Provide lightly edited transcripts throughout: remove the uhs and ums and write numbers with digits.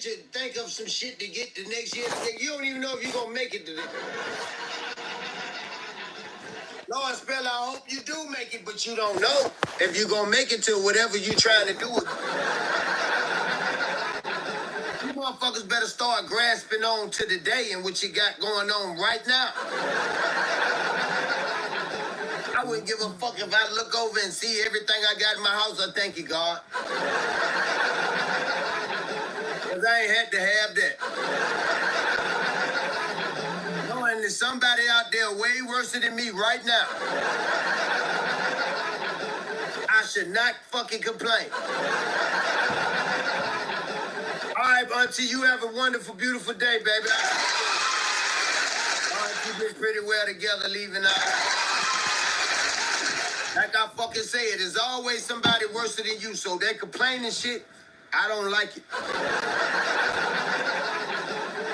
to think of some shit to get the next year. You don't even know if you're going to make it to this. Lord Spell, I hope you do make it, but you don't know if you're going to make it to whatever you're trying to do. You motherfuckers better start grasping on to the day and what you got going on right now. I wouldn't give a fuck if I look over and see everything I got in my house. I thank you, God. Because I ain't had to have that. Knowing there's somebody out there way worse than me right now. I should not fucking complain. All right, Auntie, you have a wonderful, beautiful day, baby. All right, keep it pretty well together, leaving out. Like I fucking say, it is always somebody worse than you, so they complaining shit, I don't like it.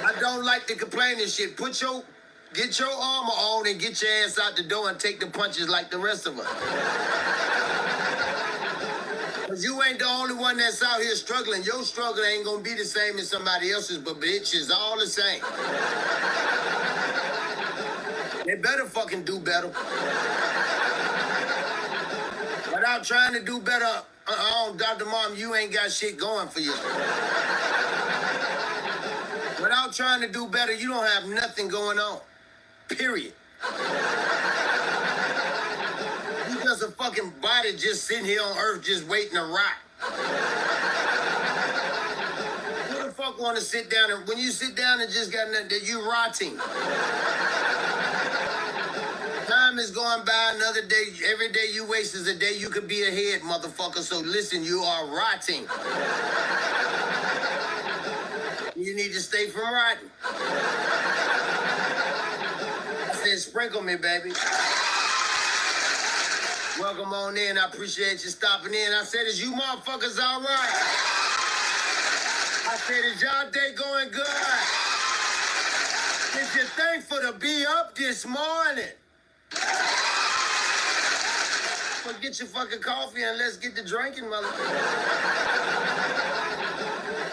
I don't like the complaining shit. Get your armor on and get your ass out the door and take the punches like the rest of us. Cause you ain't the only one that's out here struggling. Your struggle ain't gonna be the same as somebody else's, but bitch, it's all the same. They better fucking do better. Without trying to do better, Dr. Mom, you ain't got shit going for you. Without trying to do better, you don't have nothing going on. Period. You just a fucking body just sitting here on earth just waiting to rot. Who the fuck want to sit down and when you sit down and just got nothing, you rotting. Time is going by another day. Every day you waste is a day you could be ahead, motherfucker. So listen, you are rotting. You need to stay from rotting. I said, sprinkle me, baby. Welcome on in. I appreciate you stopping in. I said, is you motherfuckers all right? I said, is y'all day going good? Is you thankful to be up this morning? Well, get your fucking coffee and let's get to drinking, motherfucker.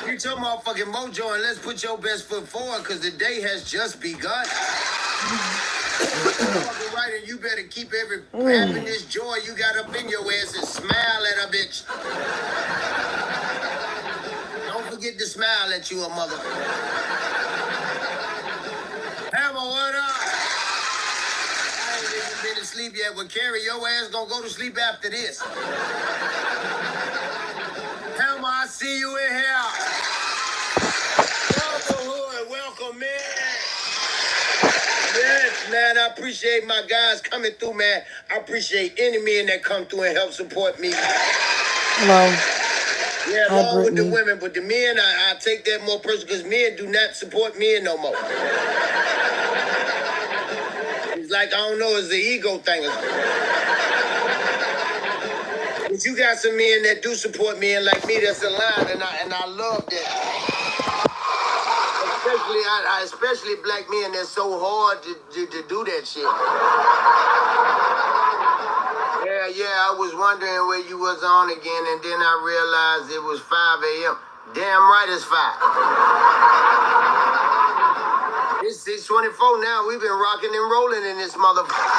Get your motherfucking mojo and let's put your best foot forward because the day has just begun. Right, and you better keep every happiness, joy you got up in your ass and smile at a bitch. Don't forget to smile at you, a mother. Hammer, what up? I ain't even been to sleep yet. Well, Carrie, your ass gonna go to sleep after this. Hammer, I see you in here. Welcome, welcome, man. Yes, man, I appreciate my guys coming through, man. I appreciate any men that come through and help support me. Hello. Yeah, along with the women, but the men, I take that more personal because men do not support men no more. It's like, I don't know, it's the ego thing. But you got some men that do support men like me that's aligned, and I love that. Especially black men that's so hard to do that shit. Yeah, I was wondering where you was on again, and then I realized it was 5 a.m. Damn right it's 5. It's 6:24 now. We've been rocking and rolling in this motherfucker.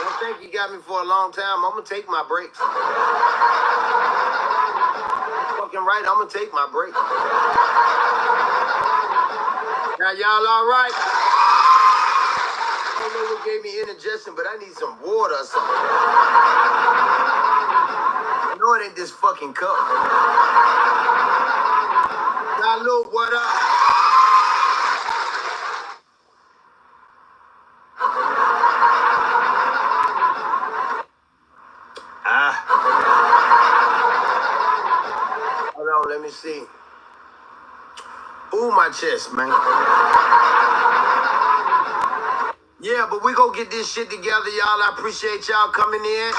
Don't think you got me for a long time. I'm gonna take my breaks. Fucking right, I'm gonna take my break. Now y'all all right? I don't know what gave me indigestion, but I need some water or something. I know it ain't this fucking cup. Salud, what up? Hold on, let me see. Ooh, my chest, man. Yeah, but we gonna get this shit together, y'all. I appreciate y'all coming in.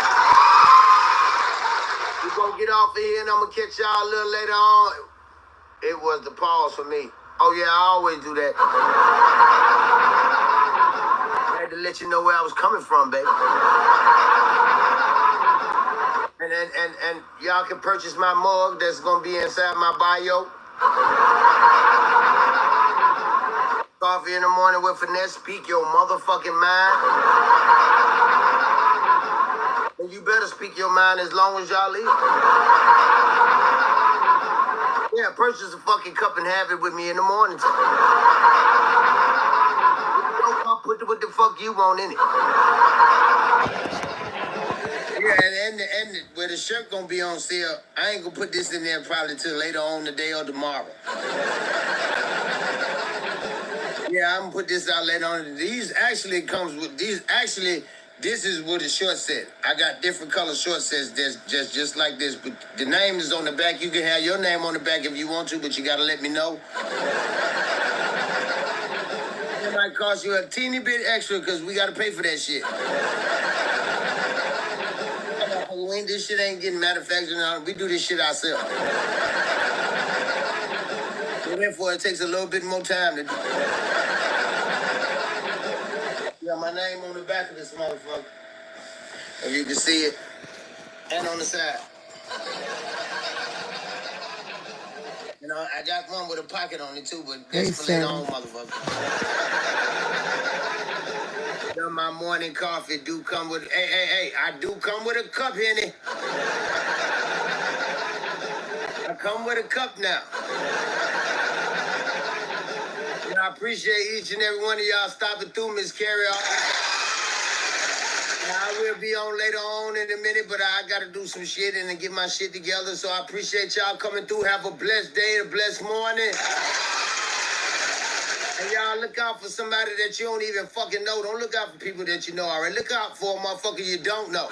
We gonna get off of here, and I'm gonna catch y'all a little later on. It was the pause for me. Oh, yeah, I always do that. I had to let you know where I was coming from, baby. And And y'all can purchase my mug that's gonna be inside my bio. Coffee in the morning with finesse, speak your motherfucking mind. And you better speak your mind as long as y'all live. Yeah, purchase a fucking cup and have it with me in the morning time. Don't put what the fuck you want in it. Yeah, and where the shirt gonna be on sale, I ain't gonna put this in there probably till later on today or tomorrow. Yeah, I'm gonna put this out later on. This is what a short set. I got different color short sets that's just like this, but the name is on the back. You can have your name on the back if you want to, but you gotta let me know. It might cost you a teeny bit extra because we gotta pay for that shit. This shit ain't getting manufactured now. We do this shit ourselves. So therefore, it takes a little bit more time to do. Got my name on the back of this motherfucker. If you can see it. And on the side. You know, I got one with a pocket on it too, but that's for later on, motherfucker. Done my morning coffee do come with, hey, I do come with a cup, Henny. I come with a cup now. And I appreciate each and every one of y'all stopping through, Miss Carrie. I will be on later on in a minute, but I got to do some shit and then get my shit together. So I appreciate y'all coming through. Have a blessed day, a blessed morning. And y'all look out for somebody that you don't even fucking know. Don't look out for people that you know already. Look out for a motherfucker you don't know.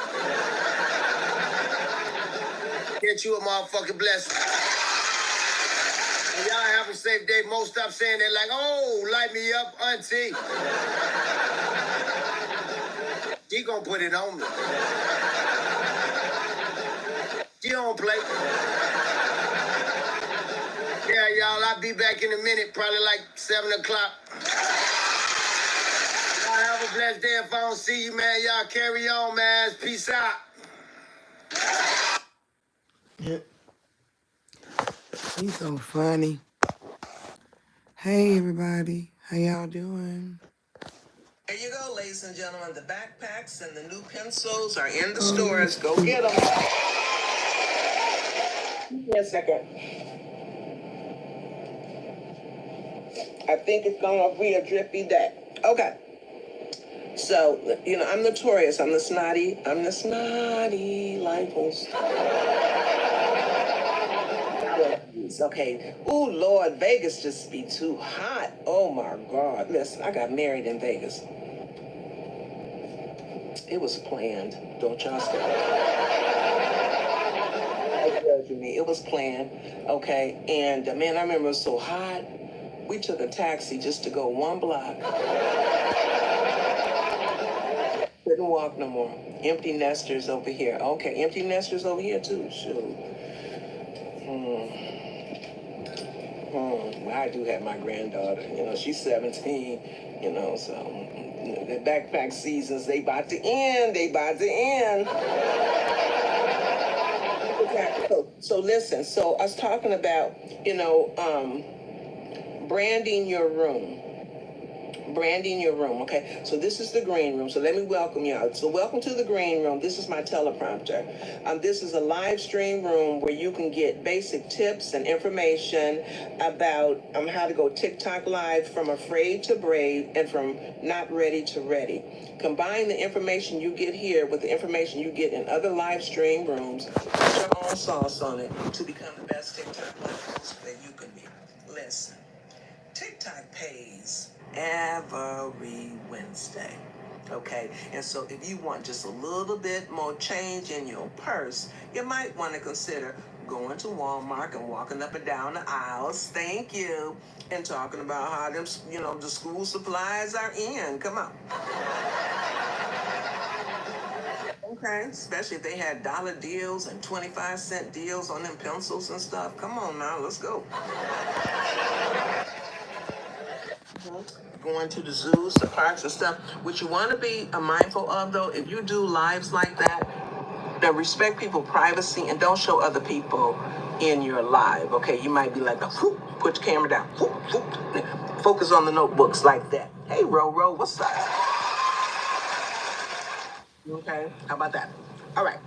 Get you a motherfucking blessing. And y'all have a safe day. Most stop saying that like, oh, light me up, auntie. She gonna put it on me. She don't play. Yeah, y'all, I'll be back in a minute, probably like 7 o'clock. Y'all have a blessed day. If I don't see you, man, y'all carry on, man. Peace out. Yep. He's so funny. Hey, everybody. How y'all doing? There you go, ladies and gentlemen. The backpacks and the new pencils are in the stores. Go get them. Give me a second. I think it's going to be a drippy day. Okay. So, you know, I'm notorious. I'm the snotty Lifels. Okay. Ooh, Lord, Vegas just be too hot. Oh, my God. Listen, I got married in Vegas. It was planned. Don't y'all stop. It was planned. Okay. And, man, I remember it was so hot. We took a taxi just to go 1 block. Couldn't walk no more. Empty nesters over here. Okay, empty nesters over here too. Shoot. I do have my granddaughter. You know, she's 17. You know, so the backpack seasons, they about to end. Okay. So listen. So I was talking about, you know, branding your room. Okay? So this is the green room. So let me welcome y'all. So welcome to the green room. This is my teleprompter. This is a live stream room where you can get basic tips and information about how to go TikTok live from afraid to brave and from not ready to ready. Combine the information you get here with the information you get in other live stream rooms. Put your own sauce on it to become the best TikTok live host that you can be. Listen, TikTok pays every Wednesday. Okay, and so if you want just a little bit more change in your purse, you might want to consider going to Walmart and walking up and down the aisles, thank you, and talking about how them, you know, the school supplies are in. Come on. Okay, especially if they had dollar deals and 25-cent deals on them pencils and stuff. Come on now, let's go. Going to the zoos, the parks and stuff. What you want to be mindful of, though, if you do lives like that, Now, respect people's privacy and don't show other people in your live, okay? You might be like, whoop, put your camera down, whoop, whoop. Focus on the notebooks like that. Hey, Ro, what's up? Okay, how about that? All right.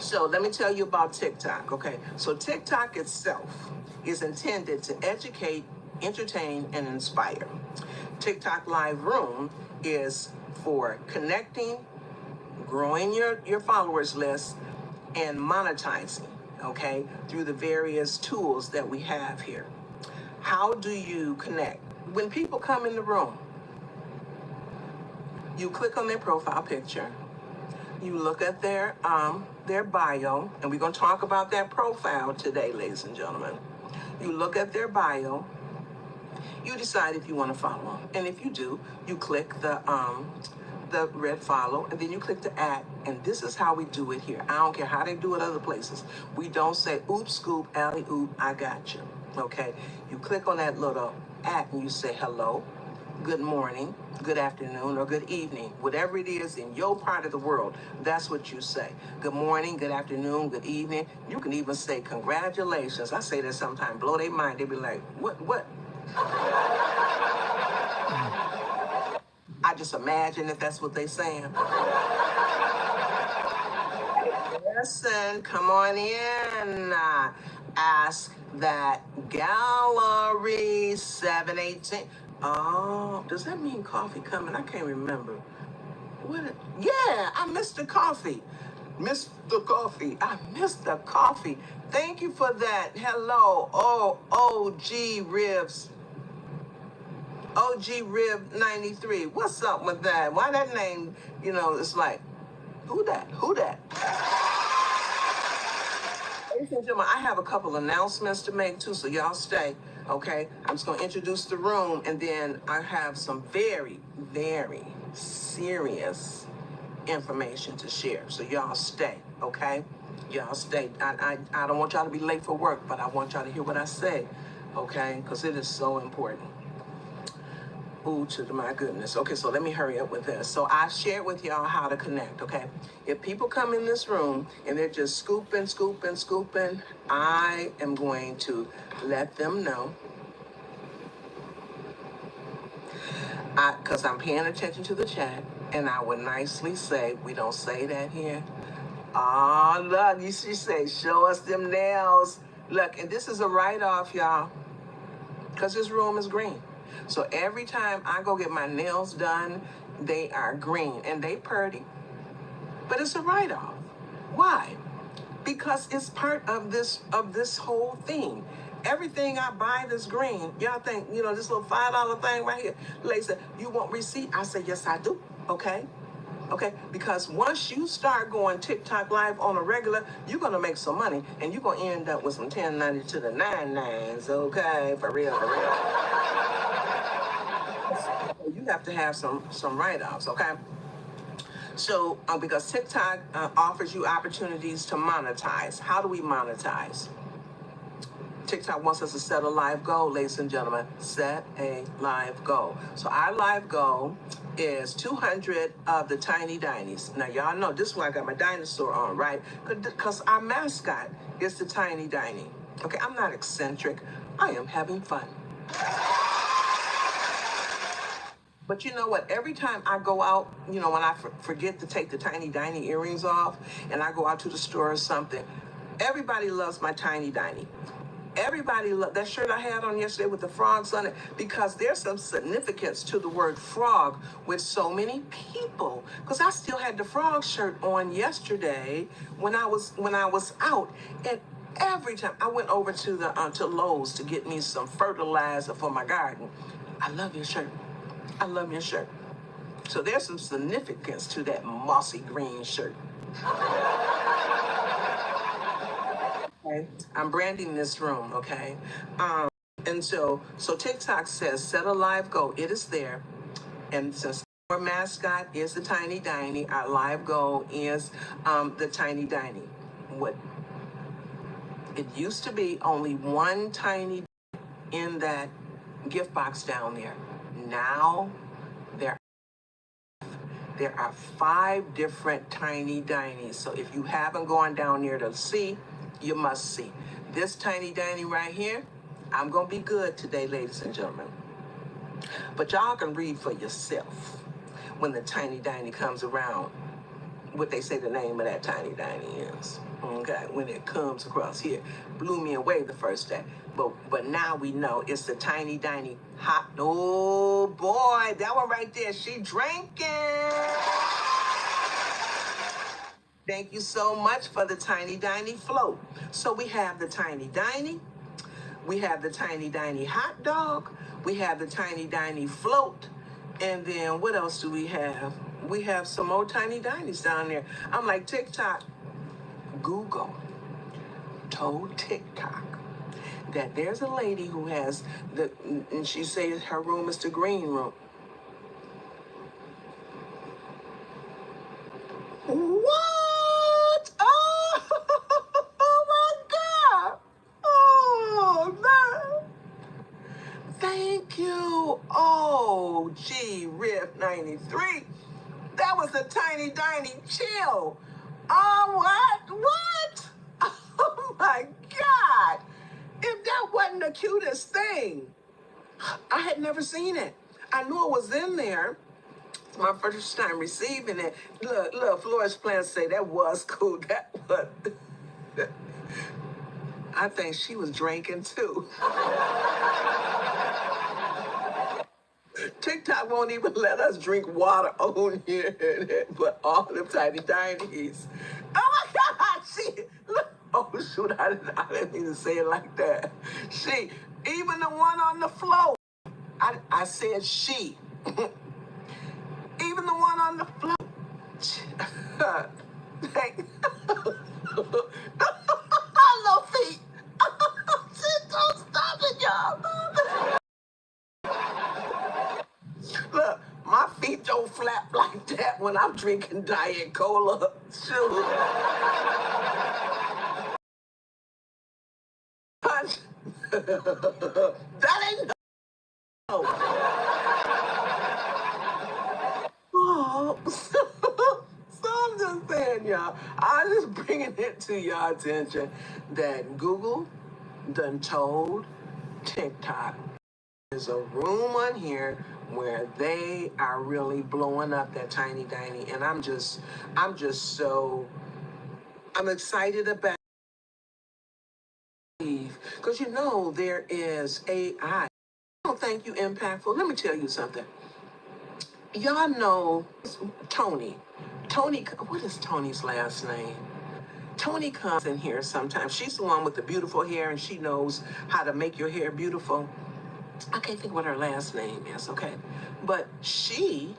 So let me tell you about TikTok, okay? So TikTok itself is intended to educate, entertain, and inspire. TikTok Live Room is for connecting, growing your followers list, and monetizing, okay, through the various tools that we have here. How do you connect? When people come in the room, you click on their profile picture, you look at their bio, and we're going to talk about that profile today, ladies and gentlemen. You look at their bio, you decide if you want to follow them, and if you do, you click the red follow, and then you click the at, and this is how we do it here. I don't care how they do it other places. We don't say, oops, scoop, alley, oop, I got you, okay? You click on that little at, and you say hello, good morning, good afternoon, or good evening, whatever it is in your part of the world, that's what you say. Good morning, good afternoon, good evening. You can even say congratulations. I say that sometimes, blow their mind. They be like, what? I just imagine if that's what they saying. Listen, come on in. Ask that gallery 718. Oh, does that mean coffee coming? I can't remember. Yeah, I missed the coffee. Missed the coffee. I missed the coffee. Thank you for that. Hello. Oh, OG Ribs. OG Rib 93. What's up with that? Why that name, it's like, who that? Ladies and gentlemen, I have a couple announcements to make too, so y'all stay, okay? I'm just gonna introduce the room, and then I have some very, very serious information to share. So y'all stay, okay? Y'all stay. I don't want y'all to be late for work, but I want y'all to hear what I say, okay? Because it is so important. Ooh, to my goodness. Okay, so let me hurry up with this. So I shared with y'all how to connect, okay? If people come in this room and they're just scooping, I am going to let them know. Because I'm paying attention to the chat, and I would nicely say, we don't say that here. Oh, look, you see, say, show us them nails. Look, and this is a write-off, y'all, because this room is green. So every time I go get my nails done, they are green and they pretty, but it's a write-off. Why? Because it's part of this whole thing. Everything I buy that's green, y'all think, this little $5 thing right here. Lady said, you want receipt? I said, yes, I do. Okay. Because once you start going TikTok live on a regular, you're gonna make some money, and you're gonna end up with some 1090 to the 99s. Okay, for real. You have to have some write-offs, okay? So, because TikTok offers you opportunities to monetize. How do we monetize? TikTok wants us to set a live goal, ladies and gentlemen. Set a live goal. So our live goal is 200 of the tiny dinies. Now, y'all know this is why I got my dinosaur on, right? Because our mascot is the tiny diny. Okay, I'm not eccentric. I am having fun. But you know what? Every time I go out, when I forget to take the tiny diny earrings off, and I go out to the store or something, everybody loves my tiny diny. Everybody loved that shirt I had on yesterday with the frogs on it, because there's some significance to the word frog with so many people. Because I still had the frog shirt on yesterday when I was out, and every time I went over to the to Lowe's to get me some fertilizer for my garden. I love your shirt. I love your shirt. So there's some significance to that mossy green shirt. Okay. I'm branding this room, okay? And so TikTok says set a live goal. It is there. And since our mascot is the tiny diny, our live goal is the tiny diny. What it used to be only one tiny in that gift box down there. Now there There are 5 different tiny dinies. So if you haven't gone down there to see, you must see. This tiny dining right here, I'm going to be good today, ladies and gentlemen. But y'all can read for yourself when the tiny dining comes around, what they say the name of that tiny dining is. Okay, when it comes across here. Blew me away the first day. But now we know it's the tiny dining hot. Oh boy, that one right there, she drinking. Thank you so much for the tiny dining float. So we have the tiny dining, we have the tiny dining hot dog, we have the tiny dining float, and then what else do we have? We have some more tiny dinies down there. I'm like, TikTok, Google told TikTok that there's a lady who has and she says her room is the green room. What? Oh, oh my God. Oh, no. Thank you. Oh, gee, Riff 93. That was a tiny, tiny chill. Oh, what? Oh my God. If that wasn't the cutest thing, I had never seen it. I knew it was in there. My first time receiving it. Look, Flores Plant say that was cool. That was. I think she was drinking too. TikTok won't even let us drink water on here, but all them tiny dinies. Oh my God, she, look, oh shoot, I didn't mean to say it like that. She, even the one on the floor, I said she. Even the one on the floor. Little feet. Don't stop it, y'all. Look, my feet don't flap like that when I'm drinking Diet Cola. Shoot. That ain't no. Oh. So I'm just saying, y'all, I'm just bringing it to y'all attention that Google done told TikTok there's a room on here where they are really blowing up that tiny dining, and I'm so I'm excited about it because there is AI. I don't think you impactful. Let me tell you something. Y'all know Tony. Tony, what is Tony's last name? Tony comes in here sometimes. She's the one with the beautiful hair, and she knows how to make your hair beautiful. I can't think what her last name is, okay? But she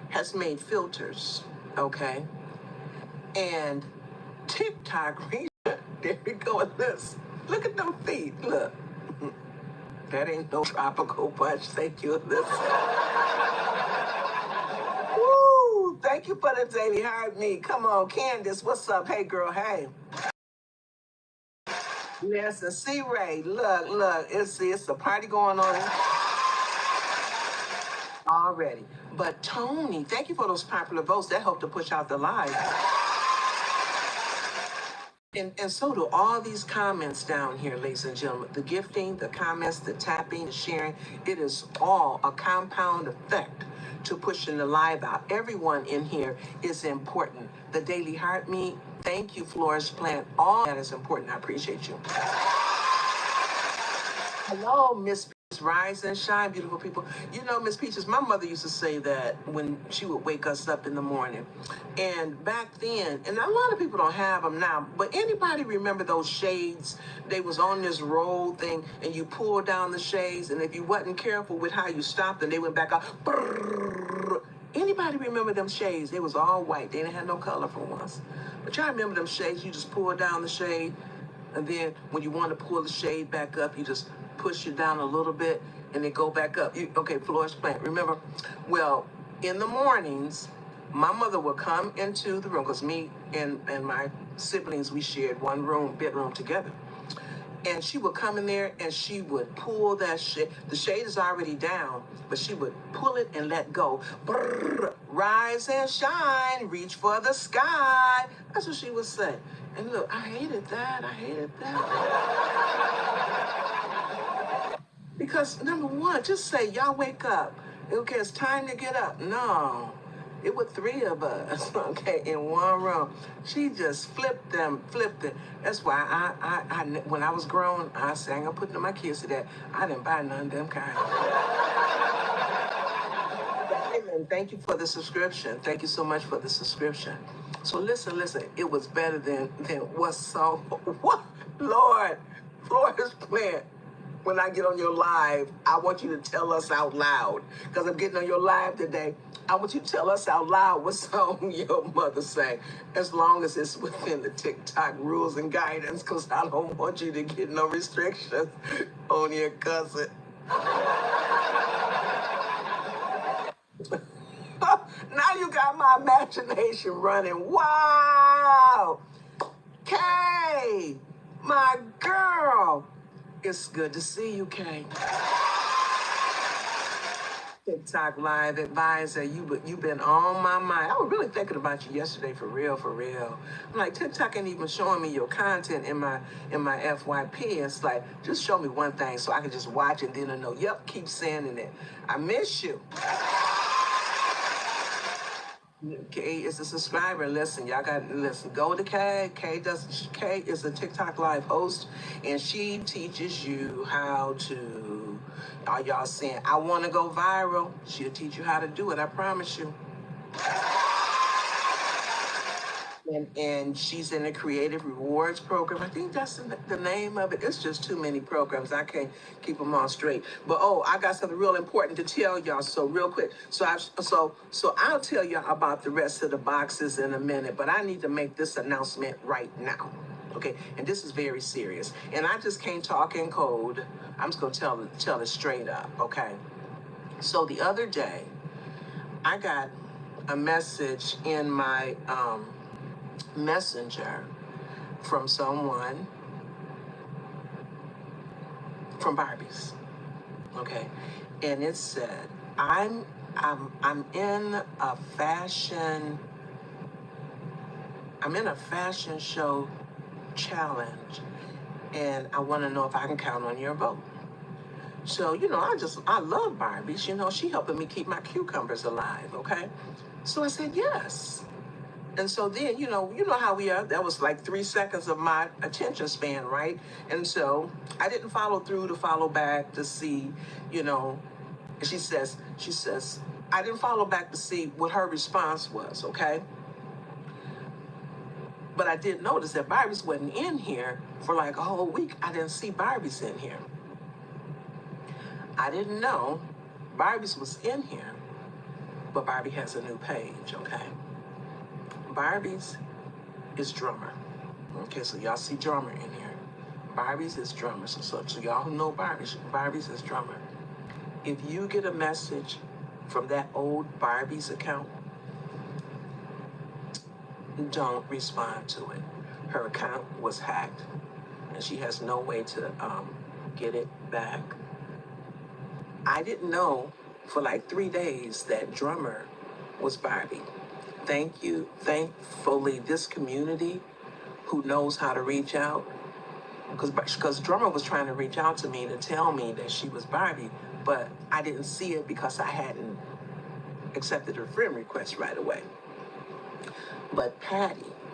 has made filters, okay? And TikTok, there we go with this. Look at them feet, look. That ain't no tropical punch, thank you, listen. Woo, thank you for the daily heart me. Come on, Candace, what's up? Hey, girl, hey. Listen, C-Ray, look, it's a party going on already. But Tony, thank you for those popular votes. That helped to push out the live. And so do all these comments down here, ladies and gentlemen. The gifting, the comments, the tapping, the sharing, it is all a compound effect to pushing the live out. Everyone in here is important. The Daily Heart Me, thank you, Flores Plant. All that is important. I appreciate you. Hello, Miss Peaches. Rise and shine, beautiful people. Miss Peaches, my mother used to say that when she would wake us up in the morning. And back then, and a lot of people don't have them now, but anybody remember those shades? They was on this roll thing, and you pull down the shades, and if you wasn't careful with how you stopped them, they went back up. Brrr. Anybody remember them shades? They was all white. They didn't have no color for once. But y'all remember them shades? You just pull down the shade, and then when you want to pull the shade back up, you just push it down a little bit and then go back up. Okay, Flores Plant, remember? Well, in the mornings, my mother would come into the room because me and my siblings, we shared one bedroom together. And she would come in there and she would pull that shade. The shade is already down, but she would pull it and let go. Brrr, rise and shine, reach for the sky. That's what she would say. And look, I hated that. I hated that. Because number one, just say, y'all wake up. Okay, it's time to get up. No. It was three of us, okay, in one room. She just flipped it. That's why I when I was grown, I said, I ain't gonna put my kids to that. I didn't buy none of them kind. Amen. Thank you for the subscription. Thank you so much for the subscription. So listen. It was better than what's so, what? Lord is playing. When I get on your live, I want you to tell us out loud. Because I'm getting on your live today. I want you to tell us out loud what song your mother sang. As long as it's within the TikTok rules and guidance. Because I don't want you to get no restrictions on your cousin. Now you got my imagination running. Wow! Kay! My girl! It's good to see you, Kay. TikTok live advisor, you've been on my mind. I was really thinking about you yesterday, for real. I'm like, TikTok ain't even showing me your content in my FYP. It's like, just show me one thing so I can just watch it, then I know, yep, keep sending it. I miss you. Kay is a subscriber. Listen, y'all got listen. Go to Kay. Kay is a TikTok live host, and she teaches you how to. Are y'all saying I want to go viral? She'll teach you how to do it. I promise you. And she's in a creative rewards program. I think that's the name of it. It's just too many programs. I can't keep them all straight. But I got something real important to tell y'all. So real quick. So I'll tell y'all about the rest of the boxes in a minute. But I need to make this announcement right now. Okay, and this is very serious. And I just can't talk in code. I'm just gonna tell it straight up. Okay. So the other day, I got a message in my messenger from someone from Barbie's. Okay, and it said, I'm in a fashion show challenge, and I want to know if I can count on your vote. So, I love Barbies. She helping me keep my cucumbers alive, okay? So I said yes. And so then, you know how we are. That was like 3 seconds of my attention span, right? And so I didn't follow through to follow back to see, she says, I didn't follow back to see what her response was, okay? But I did notice that Barbies wasn't in here for like a whole week. I didn't see Barbies in here. I didn't know Barbies was in here, but Barbie has a new page, okay? Barbies is drummer. Okay, so y'all see drummer in here. Barbies is drummer. So y'all who know Barbies is drummer. If you get a message from that old Barbies account, don't respond to it. Her account was hacked, and she has no way to get it back. I didn't know for like 3 days that drummer was Barbie. Thankfully, this community who knows how to reach out, because drummer was trying to reach out to me to tell me that she was Barbie, but I didn't see it because I hadn't accepted her friend request right away. But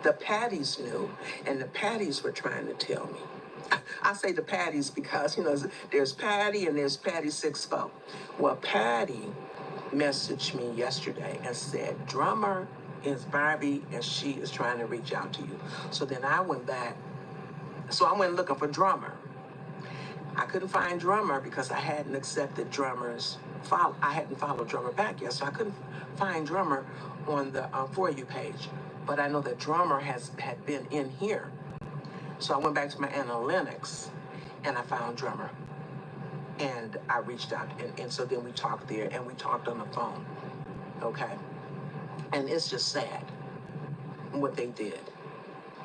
the Patties knew, and the Patties were trying to tell me. I say the Patties because, there's Patty and there's Patty 6'4". Well, Patty messaged me yesterday and said, drummer is Barbie and she is trying to reach out to you. So then I went back. So I went looking for drummer. I couldn't find drummer because I hadn't accepted drummer's follow. I hadn't followed drummer back yet, so I couldn't find drummer on the For You page. But I know that drummer had been in here. So I went back to my analytics and I found drummer. And I reached out, and so then we talked there, and we talked on the phone, okay? And it's just sad what they did.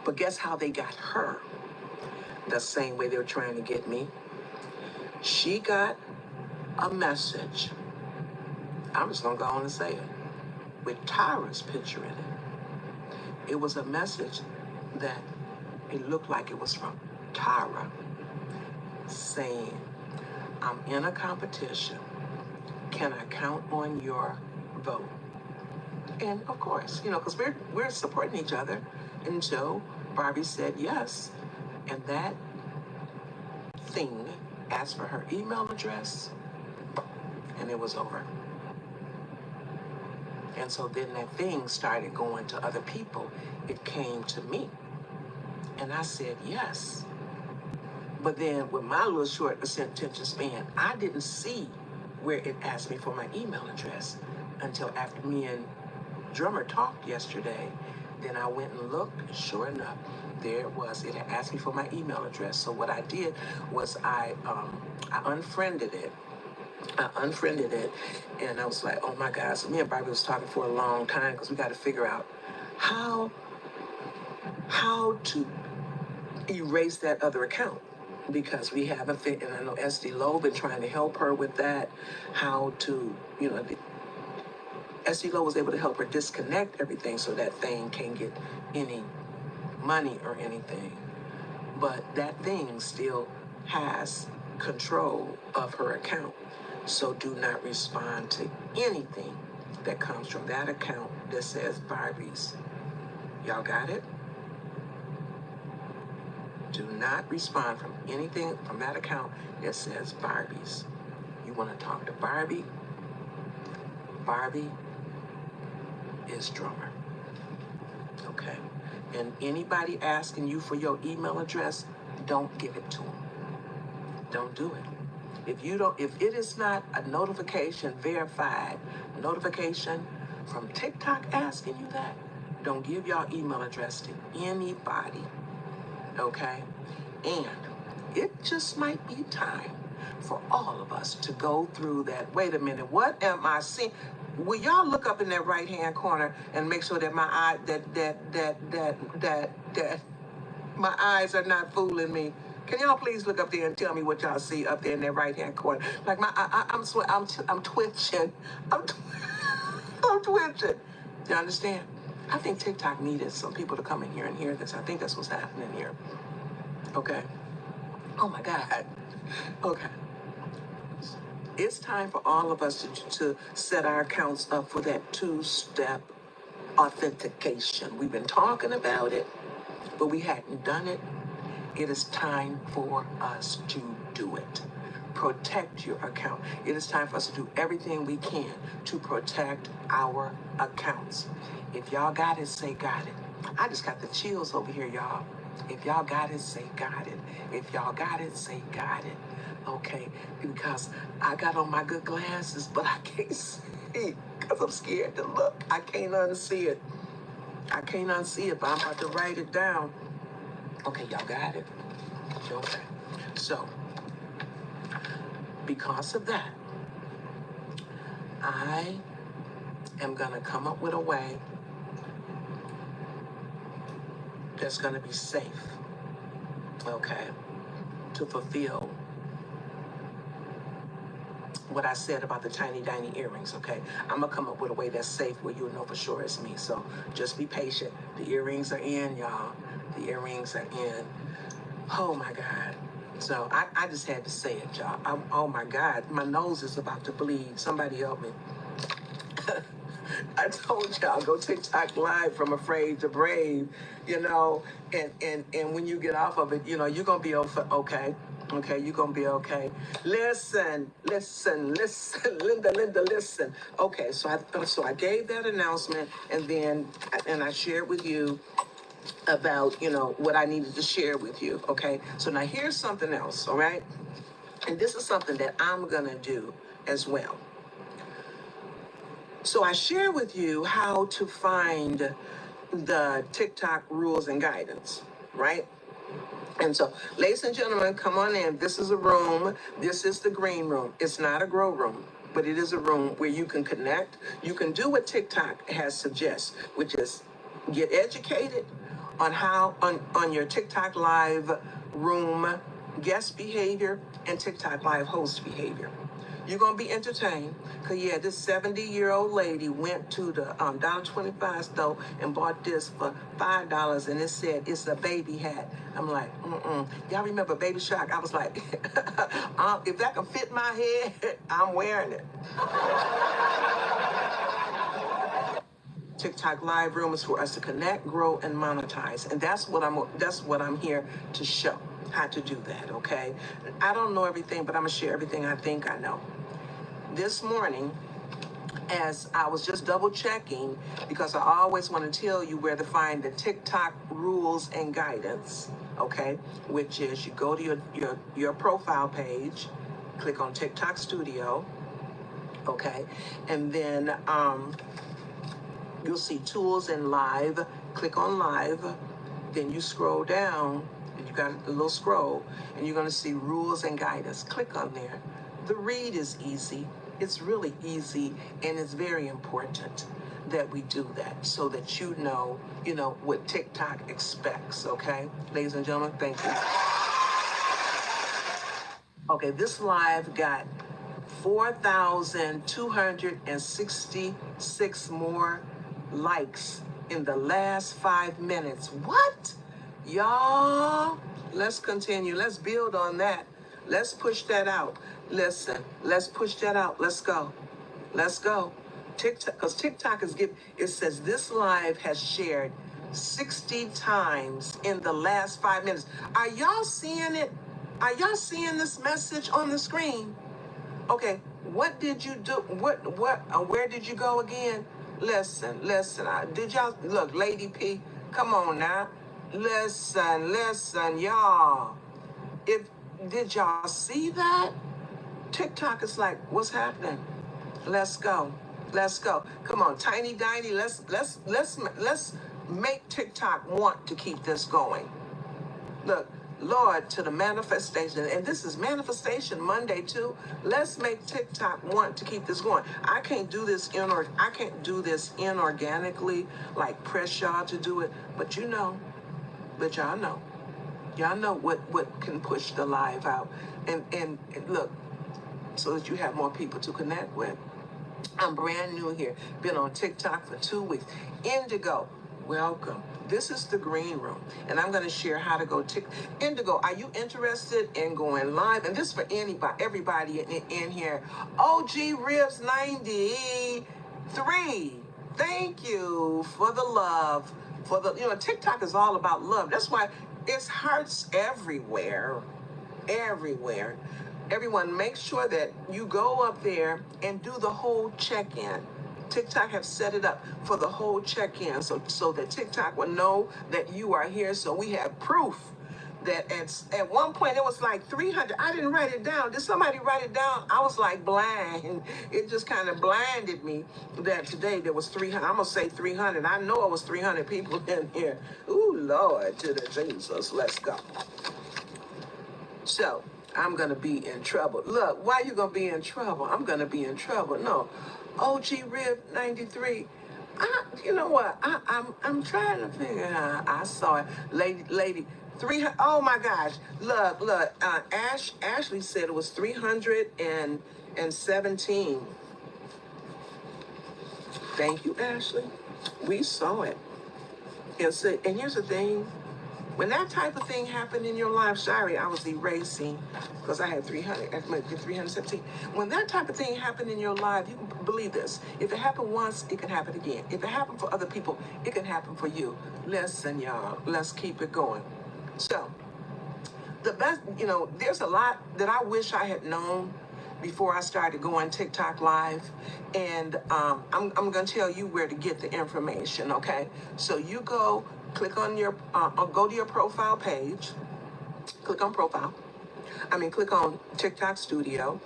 But guess how they got her? the same way they were trying to get me. She got a message, I'm just going to go on and say it, with Tyra's picture in it. It was a message that it looked like it was from Tyra saying, I'm in a competition. Can I count on your vote? And of course, because we're supporting each other. And so Barbie said yes. And that thing asked for her email address, and it was over. And so then that thing started going to other people. It came to me. And I said yes. But then with my little short attention span, I didn't see where it asked me for my email address until after me and Drummer talked yesterday. Then I went and looked, and sure enough, there it was. It had asked me for my email address. So what I did was I unfriended it. And I was like, oh my God. So me and Barbie was talking for a long time because we got to figure out how to erase that other account, because we haven't fit, and I know SD Lowe been trying to help her with that, how to, SD Lowe was able to help her disconnect everything so that thing can't get any money or anything. But that thing still has control of her account. So do not respond to anything that comes from that account that says Barbies. Y'all got it? Do not respond from anything from that account that says Barbies. You want to talk to Barbie? Barbie is Drummer. Okay? And anybody asking you for your email address, don't give it to them. Don't do it. If it is not a notification, verified notification from TikTok asking you that, don't give y'all email address to anybody. Okay? And it just might be time for all of us to go through that. Wait a minute, what am I seeing? Will y'all look up in that right-hand corner and make sure that my eye that my eyes are not fooling me? Can y'all please look up there and tell me what y'all see up there in that right-hand corner? Like I'm twitching. I'm twitching. Do you understand? I think TikTok needed some people to come in here and hear this. I think that's what's happening here. Okay. Oh my God. Okay. It's time for all of us to set our accounts up for that two-step authentication. We've been talking about it, but we hadn't done it. It is time for us to do it. Protect your account. It is time for us to do everything we can to protect our accounts. If y'all got it, say got it. I just got the chills over here, y'all. If y'all got it, say got it. If y'all got it, say got it. Okay, because I got on my good glasses, but I can't see because I'm scared to look. I can't unsee it. But I'm about to write it down. Okay, y'all got it? Okay. So, because of that, I am going to come up with a way that's going to be safe, okay, to fulfill what I said about the tiny, tiny earrings, okay? I'm going to come up with a way that's safe where you'll know for sure it's me. So just be patient. The earrings are in, y'all. The earrings are in. Oh, my God. So I just had to say it, y'all. Oh, my God. My nose is about to bleed. Somebody help me. I told y'all, go TikTok live from Afraid to Brave, and when you get off of it, you're going to be okay. Okay, you're going to be okay. Listen, Linda, listen. Okay, so I gave that announcement, and then I shared with you about, what I needed to share with you, okay? So now here's something else, all right? And this is something that I'm going to do as well. So I share with you how to find the TikTok rules and guidance, right? And so, ladies and gentlemen, come on in. This is a room. This is the green room. It's not a grow room, but it is a room where you can connect. You can do what TikTok has suggests, which is get educated on how on your TikTok live room guest behavior and TikTok live host behavior. You're going to be entertained because, yeah, this 70-year-old lady went to the $1.25 store and bought this for $5 and it said it's a baby hat. I'm like, Y'all remember Baby Shark? I was like, if that can fit my head, I'm wearing it. TikTok live room is for us to connect, grow, and monetize. And that's what I'm here to show how to do that, okay? I don't know everything, but I'm gonna share everything I think I know. This morning, as I was just double checking, because I always want to tell you where to find the TikTok rules and guidance, okay? Which is you go to your profile page, click on TikTok Studio, okay? And then you'll see tools and live, click on live, then you scroll down, and you got a little scroll, and you're gonna see rules and guidance. Click on there. The read is easy. It's really easy, and it's very important that we do that so that you know what TikTok expects, okay? Ladies and gentlemen, thank you. Okay, this live got 4,266 more likes in the last 5 minutes. What? Y'all, let's continue. Let's build on that. Let's push that out. Listen, let's push that out. Let's go. Let's go. TikTok, because TikTok it says this live has shared 60 times in the last 5 minutes. Are y'all seeing it? Are y'all seeing this message on the screen? Okay, what did you do? Where did you go again? Listen. Did y'all, look, Lady P, come on now. Listen, y'all. Did y'all see that? TikTok is like, what's happening? Let's go. Come on, Tiny Diny, let's make TikTok want to keep this going. Look, Lord, to the manifestation, and this is Manifestation Monday too. Let's make TikTok want to keep this going. I can't do this inorganically, like press y'all to do it, but y'all know what can push the live out, and look, so that you have more people to connect with. I'm brand new here, been on TikTok for 2 weeks. Indigo, welcome. This is the green room, and I'm going to share how to go Indigo, are you interested in going live? And this is for everybody in here. OG Ribs 93. Thank you for the love. TikTok is all about love. That's why it's hearts everywhere. Everyone, make sure that you go up there and do the whole check-in. TikTok have set it up for the whole check-in so that TikTok will know that you are here. So we have proof that at one point it was like 300. I didn't write it down. Did somebody write it down? I was like blind. It just kind of blinded me that today there was 300. I'm going to say 300. I know it was 300 people in here. Ooh, Lord, to the Jesus. Let's go. So I'm going to be in trouble. Look, why you going to be in trouble? I'm going to be in trouble. No. OG Rib 93. You know what? I'm trying to figure out. I saw it. Lady 300. Oh my gosh. Look. Ashley said it was 317. Thank you, Ashley. We saw it. And here's the thing. When that type of thing happened in your life, sorry, I was erasing because I had 317. When that type of thing happened in your life, you can believe this. If it happened once, it can happen again. If it happened for other people, it can happen for you. Listen, y'all, let's keep it going. So, the best, there's a lot that I wish I had known before I started going TikTok live. And I'm going to tell you where to get the information, okay? So you go click on go to your profile page, click on TikTok Studio.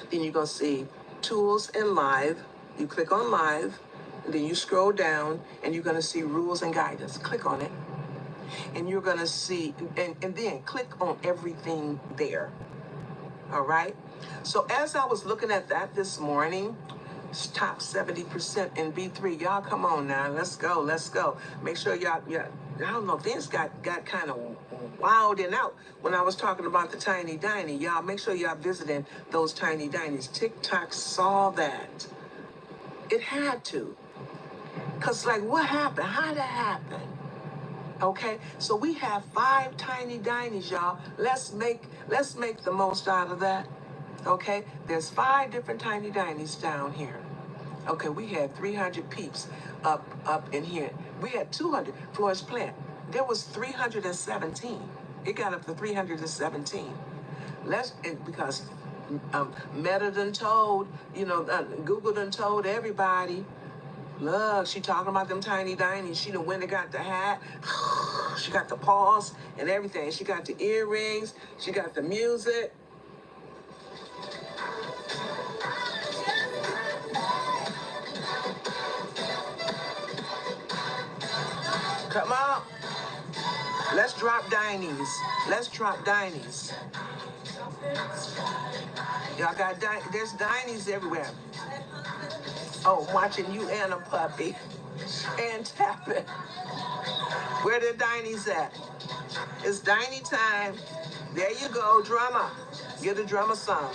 Then you're going to see tools and live. You click on live, and then you scroll down, and you're going to see rules and guidance. Click on it. And you're going to see, and then click on everything there. All right? So as I was looking at that this morning, top 70% in B3. Y'all come on now. Let's go. Make sure y'all I don't know, things got kind of wilding out when I was talking about the tiny diny. Y'all make sure y'all visiting those tiny dinies. TikTok saw that. It had to. Cause like what happened? How'd that happen? Okay, so we have 5 tiny dinies, y'all. Let's make the most out of that. Okay, there's 5 different tiny dinies down here. Okay, we had 300 peeps up in here. We had 200. Floyd's Plant. There was 317. It got up to 317. Because Meta done told, Google done told everybody. Look, she talking about them tiny dinies. She done went and got the hat. She got the paws and everything. She got the earrings. She got the music. Come on. Let's drop dinies. Let's drop dinies. Y'all got there's dinies everywhere. Oh, watching you and a puppy. And tapping. Where the dinies at? It's diny time. There you go, drummer. Get a drummer some.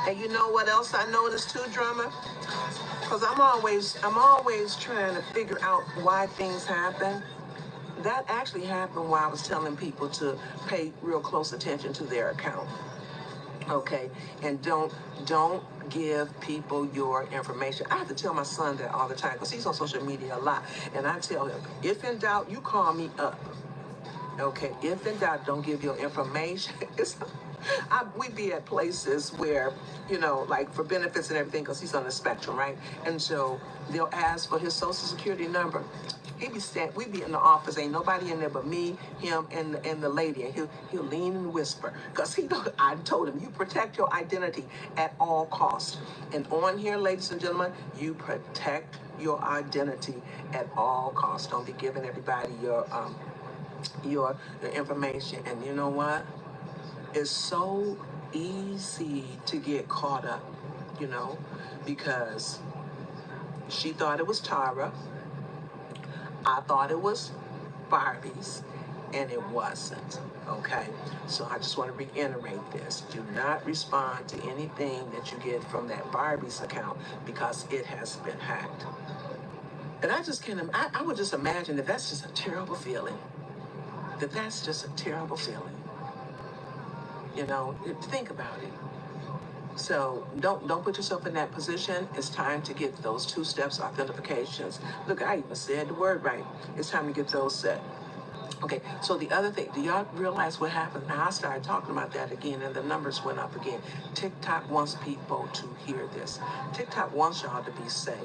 And you know what else I noticed too, drummer? Because I'm always trying to figure out why things happen. That actually happened while I was telling people to pay real close attention to their account. Okay, and don't give people your information. I have to tell my son that all the time because he's on social media a lot, and I tell him, if in doubt, you call me up. Okay, if in doubt, don't give your information. We be at places where, like for benefits and everything, because he's on the spectrum, right? And so they'll ask for his social security number. We be in the office, ain't nobody in there but me, him, and the lady, and he'll lean and whisper, because I told him, you protect your identity at all costs. And on here, ladies and gentlemen, you protect your identity at all costs. Don't be giving everybody your information. And you know what? It's so easy to get caught up, because she thought it was Tara. I thought it was Barbie's, and it wasn't, okay? So I just want to reiterate this. Do not respond to anything that you get from that Barbie's account because it has been hacked. And I would just imagine that that's just a terrible feeling. That's just a terrible feeling. Think about it. So don't put yourself in that position. It's time to get those 2 steps authentications. Look, I even said the word right. It's time to get those set. Okay, so the other thing, do y'all realize what happened? Now I started talking about that again and the numbers went up again. TikTok wants people to hear this. TikTok wants y'all to be safe.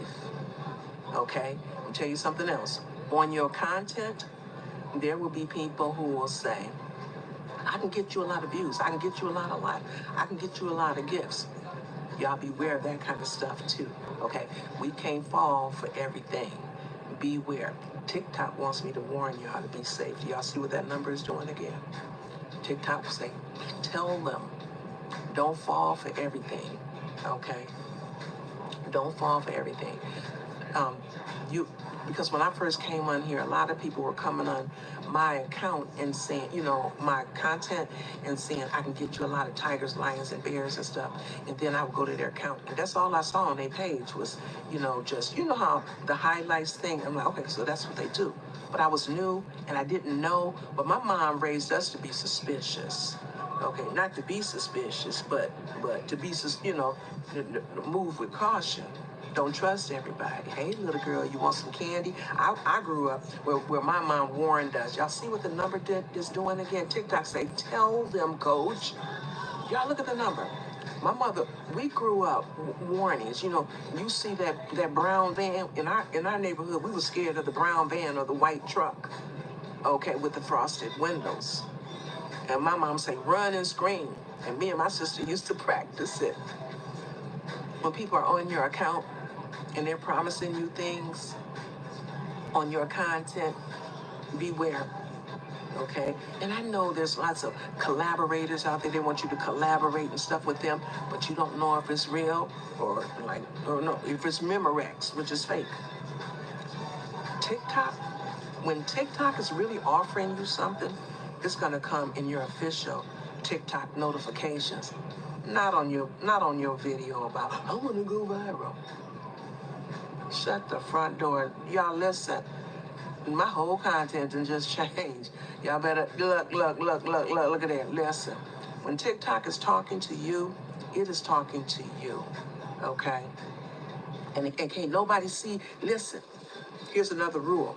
Okay, I'll tell you something else. On your content, there will be people who will say, I can get you a lot of views. I can get you a lot of likes. I can get you a lot of gifts. Y'all beware of that kind of stuff too. Okay? We can't fall for everything. Beware. TikTok wants me to warn y'all to be safe. Do y'all see what that number is doing again? TikTok will say, tell them, don't fall for everything. Okay? Don't fall for everything. Because when I first came on here, a lot of people were coming on my account and saying, my content and saying, I can get you a lot of tigers, lions, and bears and stuff. And then I would go to their account. And that's all I saw on their page was, just, how the highlights thing. I'm like, okay, so that's what they do. But I was new and I didn't know. But my mom raised us to be suspicious. Okay, not to be suspicious, but to be, move with caution. Don't trust everybody. Hey, little girl, you want some candy? I grew up where my mom warned us. Y'all see what the number is doing again? TikTok say, tell them, coach. Y'all look at the number. My mother, we grew up warnings. You see that brown van in our neighborhood. We were scared of the brown van or the white truck. Okay, with the frosted windows. And my mom say, run and scream. And me and my sister used to practice it. When people are on your account and they're promising you things on your content, beware, okay? And I know there's lots of collaborators out there. They want you to collaborate and stuff with them, but you don't know if it's real or no, if it's Memorex, which is fake. TikTok, when TikTok is really offering you something, It's gonna come in your official TikTok notifications, not on your video about I want to go viral. Shut the front door, y'all. Listen, my whole content done just changed. Y'all better look at that. Listen, when TikTok is talking to you, it is talking to you, okay? And can't nobody see. Listen, here's another rule.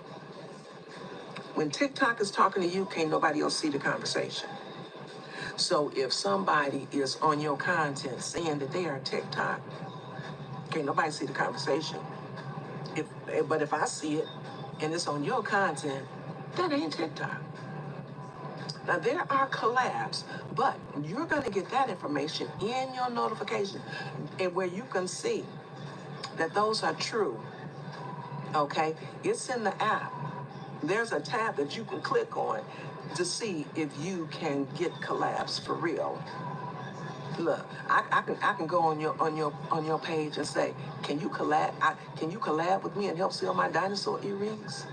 When TikTok is talking to you, can't nobody else see the conversation. So if somebody is on your content saying that they are TikTok, can't nobody see the conversation. But if I see it and it's on your content, that ain't TikTok. Now there are collabs, but you're gonna get that information in your notification and where you can see that those are true. Okay? It's in the app. There's a tab that you can click on to see if you can get collabs for real. Look, I can go on your page and say, can you collab with me and help sell my dinosaur earrings?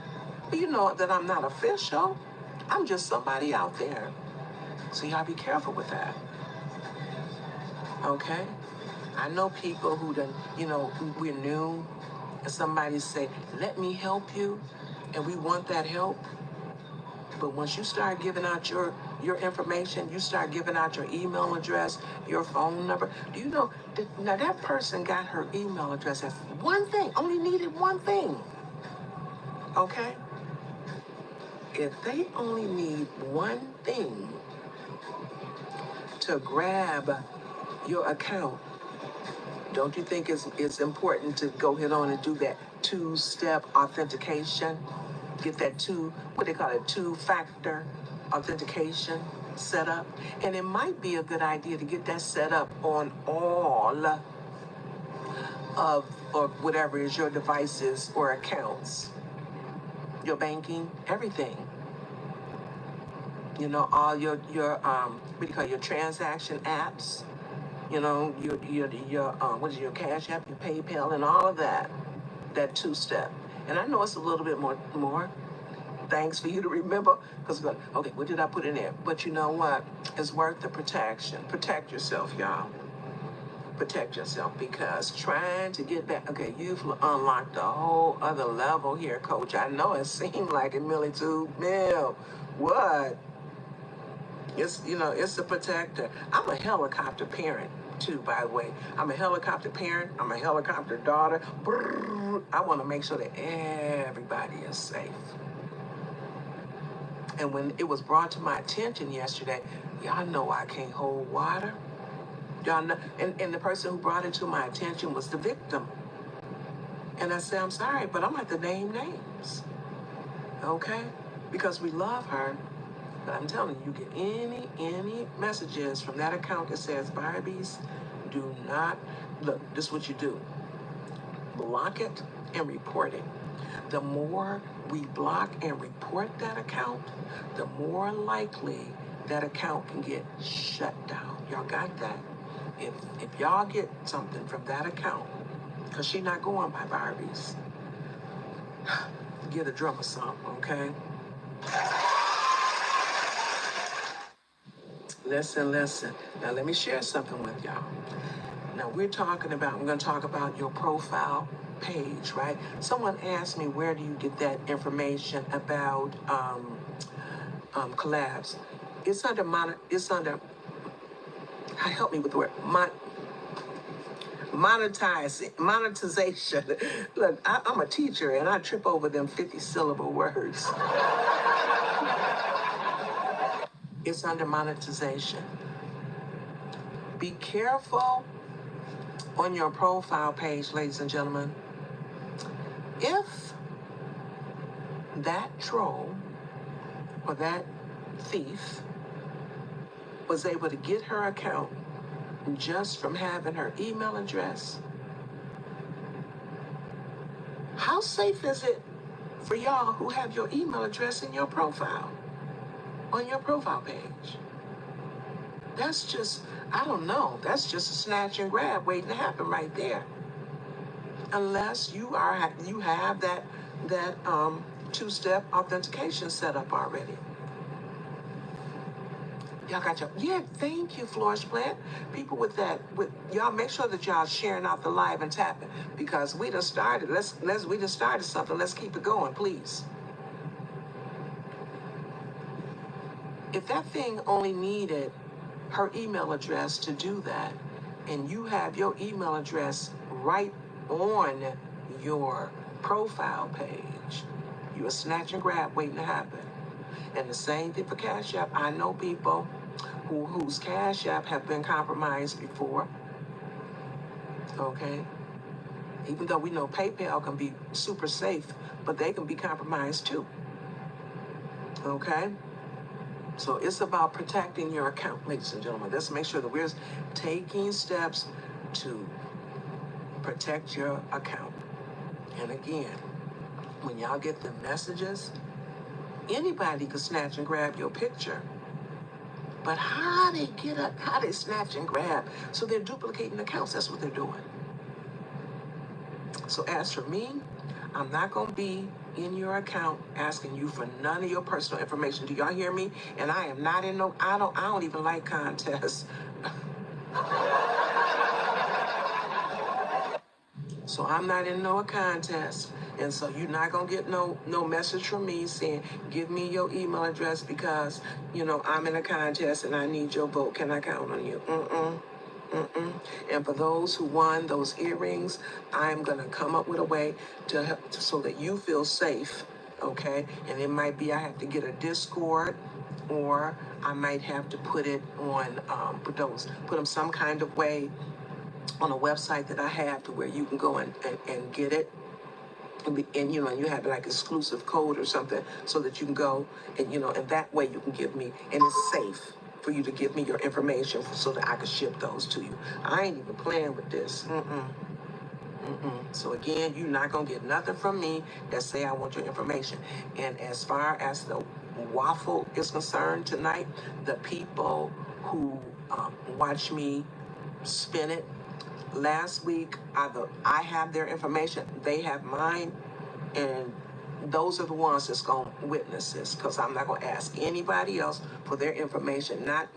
But you know that I'm not official. I'm just somebody out there. So y'all be careful with that. Okay? I know people who done, we're new, and somebody say, let me help you, and we want that help. But once you start giving out your information, you start giving out your email address, your phone number. Do you know, now that person got her email address as one thing, only needed one thing. Okay? If they only need one thing to grab your account, don't you think it's important to go ahead on and do that two-step authentication? Get that two-factor authentication set up. And it might be a good idea to get that set up on all of or whatever is your devices or accounts. Your banking, everything. All your your transaction apps. Your Cash App, your PayPal, and all of that. That two-step. And I know it's a little bit more. Thanks for you to remember, because okay, what did I put in there? But you know what? It's worth the protection. Protect yourself, y'all. Protect yourself, because trying to get back. Okay, you've unlocked a whole other level here, Coach. I know it seemed like it, Millie too. What? It's a protector. I'm a helicopter parent too, by the way. I'm a helicopter parent. I'm a helicopter daughter. Brrr. I want to make sure that everybody is safe. And when it was brought to my attention yesterday, y'all know I can't hold water. Y'all know, and the person who brought it to my attention was the victim. And I said, I'm sorry, but I'm going to have to name names. Okay? Because we love her. But I'm telling you, get any messages from that account that says Barbies, do not, look, this is what you do. Block it and report it. The more we block and report that account, the more likely that account can get shut down. Y'all got that? If y'all get something from that account, because she's not going by Barbies, get a drummer something, okay? Listen. Now let me share something with y'all. Now I'm going to talk about your profile page, right? Someone asked me, where do you get that information about collabs? It's under, help me with the word, monetization. Look, I'm a teacher and I trip over them 50 syllable words. It's under monetization. Be careful on your profile page, ladies and gentlemen. If that troll or that thief was able to get her account just from having her email address, how safe is it for y'all who have your email address in your profile, on your profile page? That's just, I don't know, that's just a snatch and grab waiting to happen right there. Unless you have that two-step authentication set up already. Y'all got your, yeah, thank you, Flourish Plant. People with that, with y'all make sure that y'all sharing out the live and tapping, because we done started, we done started something. Let's keep it going, please. If that thing only needed her email address to do that, and you have your email address right on your profile page, you a snatch and grab waiting to happen. And the same thing for Cash App. I know people whose Cash App have been compromised before. Okay? Even though we know PayPal can be super safe, but they can be compromised too. Okay? So it's about protecting your account, ladies and gentlemen. Let's make sure that we're taking steps to protect your account. And again, when y'all get the messages, anybody could snatch and grab your picture. But how they snatch and grab? So they're duplicating accounts. That's what they're doing. So as for me, I'm not going to be in your account asking you for none of your personal information. Do y'all hear me? And I am not in no, I don't even like contests. So I'm not in no contest. And so you're not going to get no message from me saying, give me your email address because, I'm in a contest and I need your vote. Can I count on you? And for those who won those earrings, I'm going to come up with a way to help so that you feel safe, okay? And it might be I have to get a Discord, or I might have to put it on, put them some kind of way on a website that I have to where you can go and get it. And you have like exclusive code or something so that you can go and that way you can give me, and it's safe for you to give me your information so that I can ship those to you. I ain't even playing with this. So again, you're not going to get nothing from me that say I want your information. And as far as the waffle is concerned tonight, the people who watch me spin it, last week, I have their information, they have mine, and those are the ones that's going to witness this, because I'm not going to ask anybody else for their information, not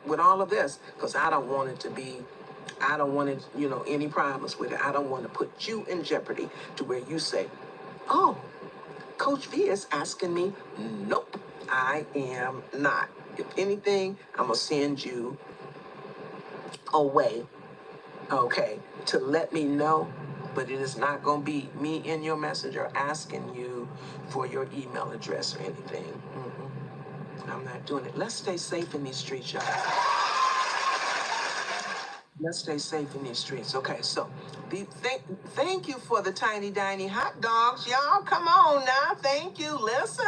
with all of this, because I don't want it, any problems with it. I don't want to put you in jeopardy to where you say, oh, Coach V is asking me. Nope, I am not. If anything, I'm going to send you away, okay, to let me know, but it is not going to be me in your messenger asking you for your email address or anything. I'm not doing it. Let's stay safe in these streets, y'all. Let's stay safe in these streets. Okay, so thank you for the tiny tiny hot dogs, y'all. Come on now, thank you. Listen.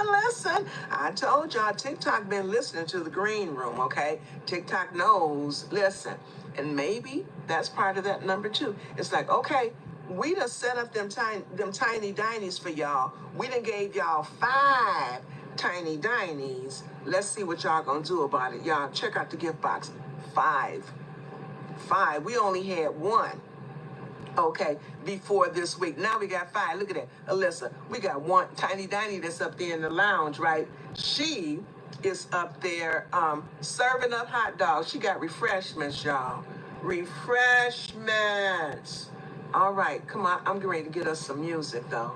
I told y'all TikTok been listening to the green room. Okay, TikTok knows. Listen, and maybe that's part of that number two. It's like, okay, we done set up them tiny dinies for y'all. We done gave y'all 5 tiny dinies. Let's see what y'all gonna do about it. Y'all check out the gift box. 5. We only had 1, okay, before this week. Now we got 5. Look at that, Alyssa. We got 1 tiny diny that's up there in the lounge, right? She is up there serving up hot dogs. She got refreshments, y'all. Refreshments. All right, come on. I'm getting ready to get us some music, though.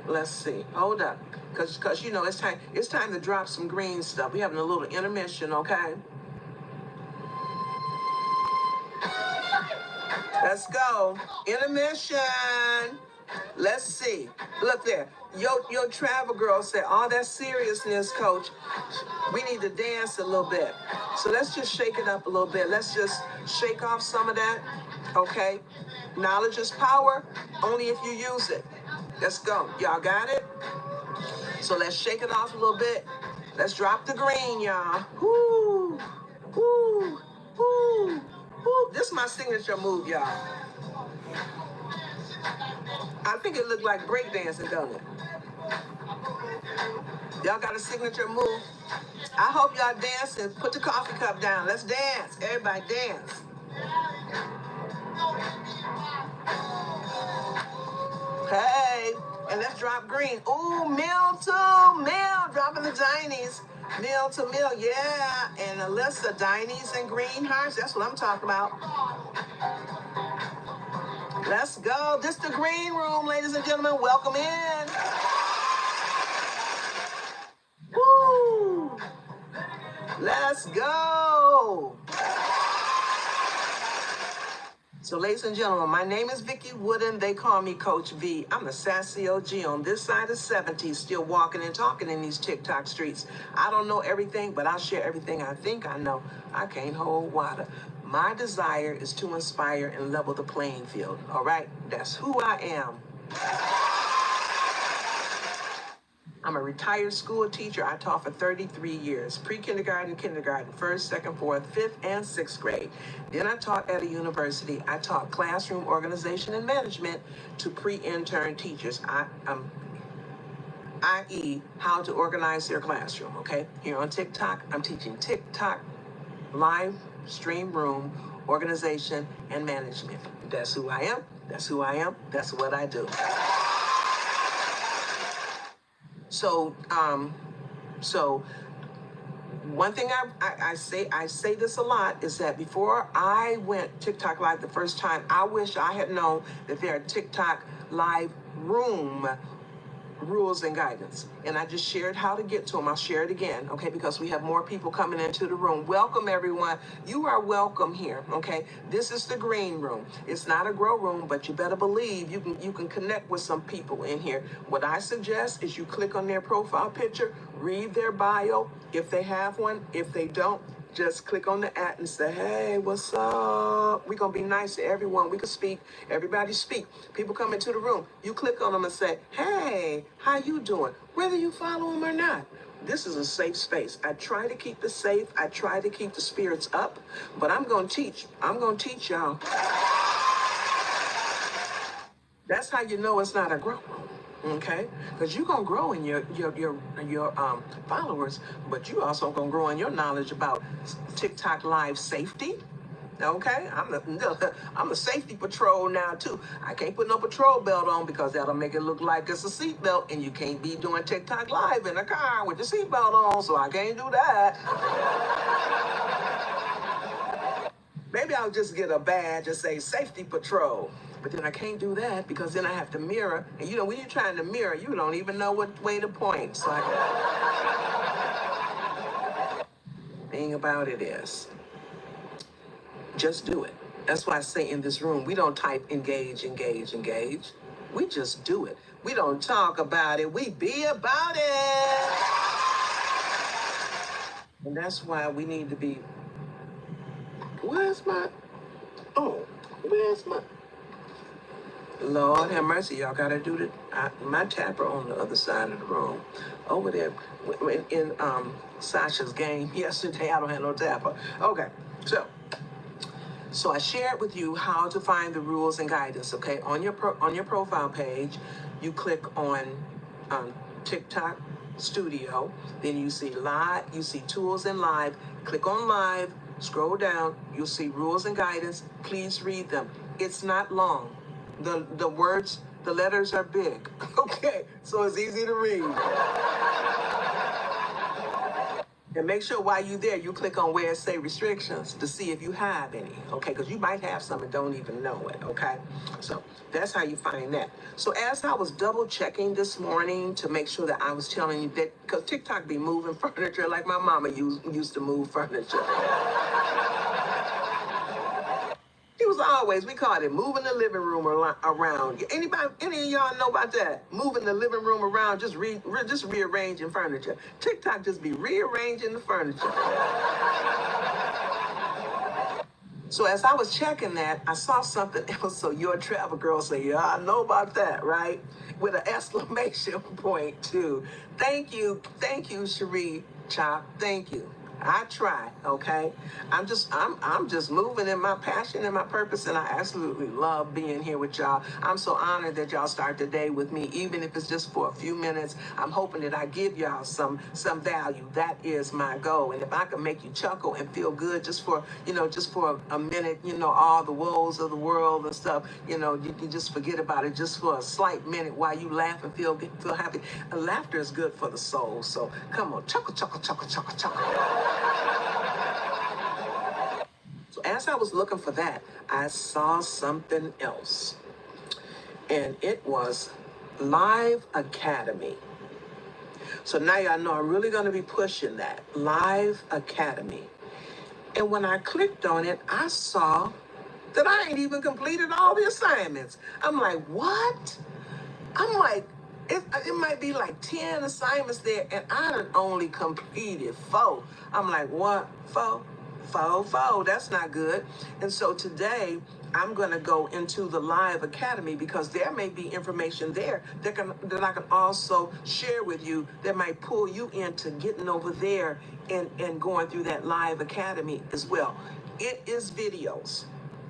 Let's see. Hold up, cause it's time to drop some green stuff. We having a little intermission, okay? Let's go. Intermission. Let's see. Look there. Your travel girl said, all that seriousness, coach, we need to dance a little bit. So let's just shake it up a little bit. Let's just shake off some of that. Okay? Knowledge is power, only if you use it. Let's go. Y'all got it? So let's shake it off a little bit. Let's drop the green, y'all. Woo! Woo! Woo! Woo! This is my signature move, y'all. I think it looked like breakdancing, don't it? Y'all got a signature move? I hope y'all dancing. Put the coffee cup down. Let's dance. Everybody dance. Hey, and let's drop green. Ooh, Mill too. Mill dropping the Chinese. Mill to mill, yeah. And Alyssa, Dine's and Green Hearts. That's what I'm talking about. Let's go. This is the green room, ladies and gentlemen. Welcome in. Woo! Let's go. So, ladies and gentlemen, my name is Vicki Wooden. They call me Coach V. I'm a sassy OG on this side of 70, still walking and talking in these TikTok streets. I don't know everything, but I'll share everything I think I know. I can't hold water. My desire is to inspire and level the playing field. All right? That's who I am. I'm a retired school teacher. I taught for 33 years, pre-kindergarten, kindergarten, first, second, fourth, fifth, and sixth grade. Then I taught at a university. I taught classroom organization and management to pre-intern teachers, i.e. how to organize their classroom, okay? Here on TikTok, I'm teaching TikTok live stream room organization and management. That's who I am. That's who I am. That's what I do. So one thing I say this a lot is that before I went TikTok live the first time, I wish I had known that there are TikTok live room rules and guidance. And I just shared how to get to them. I'll share it again, okay, because we have more people coming into the room. Welcome, everyone. You are welcome here, okay? This is the green room. It's not a grow room, but you better believe you can connect with some people in here. What I suggest is you click on their profile picture, read their bio, if they have one. If they don't, just click on the at and say, hey, what's up? We're going to be nice to everyone. We can speak. Everybody speak. People come into the room. You click on them and say, hey, how you doing? Whether you follow them or not. This is a safe space. I try to keep it safe. I try to keep the spirits up. But I'm going to teach. I'm going to teach y'all. That's how you know it's not a growth room. Okay, because you're gonna grow in your followers, but you also gonna grow in your knowledge about TikTok live safety. Okay, I'm the safety patrol now too. I can't put no patrol belt on because that'll make it look like it's a seat belt, and you can't be doing TikTok live in a car with your seat belt on, so I can't do that. Maybe I'll just get a badge and say safety patrol. But then I can't do that because then I have to mirror. And you know, when you're trying to mirror, you don't even know what way to point. So thing about it is, just do it. That's why I say in this room, we don't type engage, engage, engage. We just do it. We don't talk about it. We be about it. And that's why we need to be, where's my Lord have mercy, y'all gotta do my tapper on the other side of the room. Over there in Sasha's game yesterday, I don't have no tapper. Okay, so I shared with you how to find the rules and guidance, okay? On your profile page, you click on TikTok Studio, then you see live, you see tools and live, click on live, scroll down, you'll see rules and guidance. Please read them. It's not long. The words, the letters are big. Okay, so it's easy to read. And make sure while you're there, you click on where it say restrictions to see if you have any, okay? Because you might have some and don't even know it, okay? So that's how you find that. So as I was double checking this morning to make sure that I was telling you that, because TikTok be moving furniture like my mama used to move furniture. It was always, we called it moving the living room around. Any of y'all know about that? Moving the living room around, just rearranging furniture. TikTok just be rearranging the furniture. So as I was checking that, I saw something else. So your travel girl say, yeah, I know about that, right? With an exclamation point too. Thank you, Cherie Chop. Thank you. I try, okay? I'm just moving in my passion and my purpose, and I absolutely love being here with y'all. I'm so honored that y'all start the day with me, even if it's just for a few minutes. I'm hoping that I give y'all some value. That is my goal. And if I can make you chuckle and feel good just for a minute, all the woes of the world and stuff, you just forget about it just for a slight minute while you laugh and feel happy. Laughter is good for the soul. So come on, chuckle, chuckle, chuckle, chuckle, chuckle. So as I was looking for that, I saw something else. And it was Live Academy. So now y'all know I'm really going to be pushing that. Live Academy. And when I clicked on it, I saw that I ain't even completed all the assignments. I'm like, what? I'm like, it might be like 10 assignments there, and I done only completed 4. I'm like, what? 4? 4? That's not good. And so today, I'm going to go into the Live Academy because there may be information there that I can also share with you that might pull you into getting over there and going through that Live Academy as well. It is videos.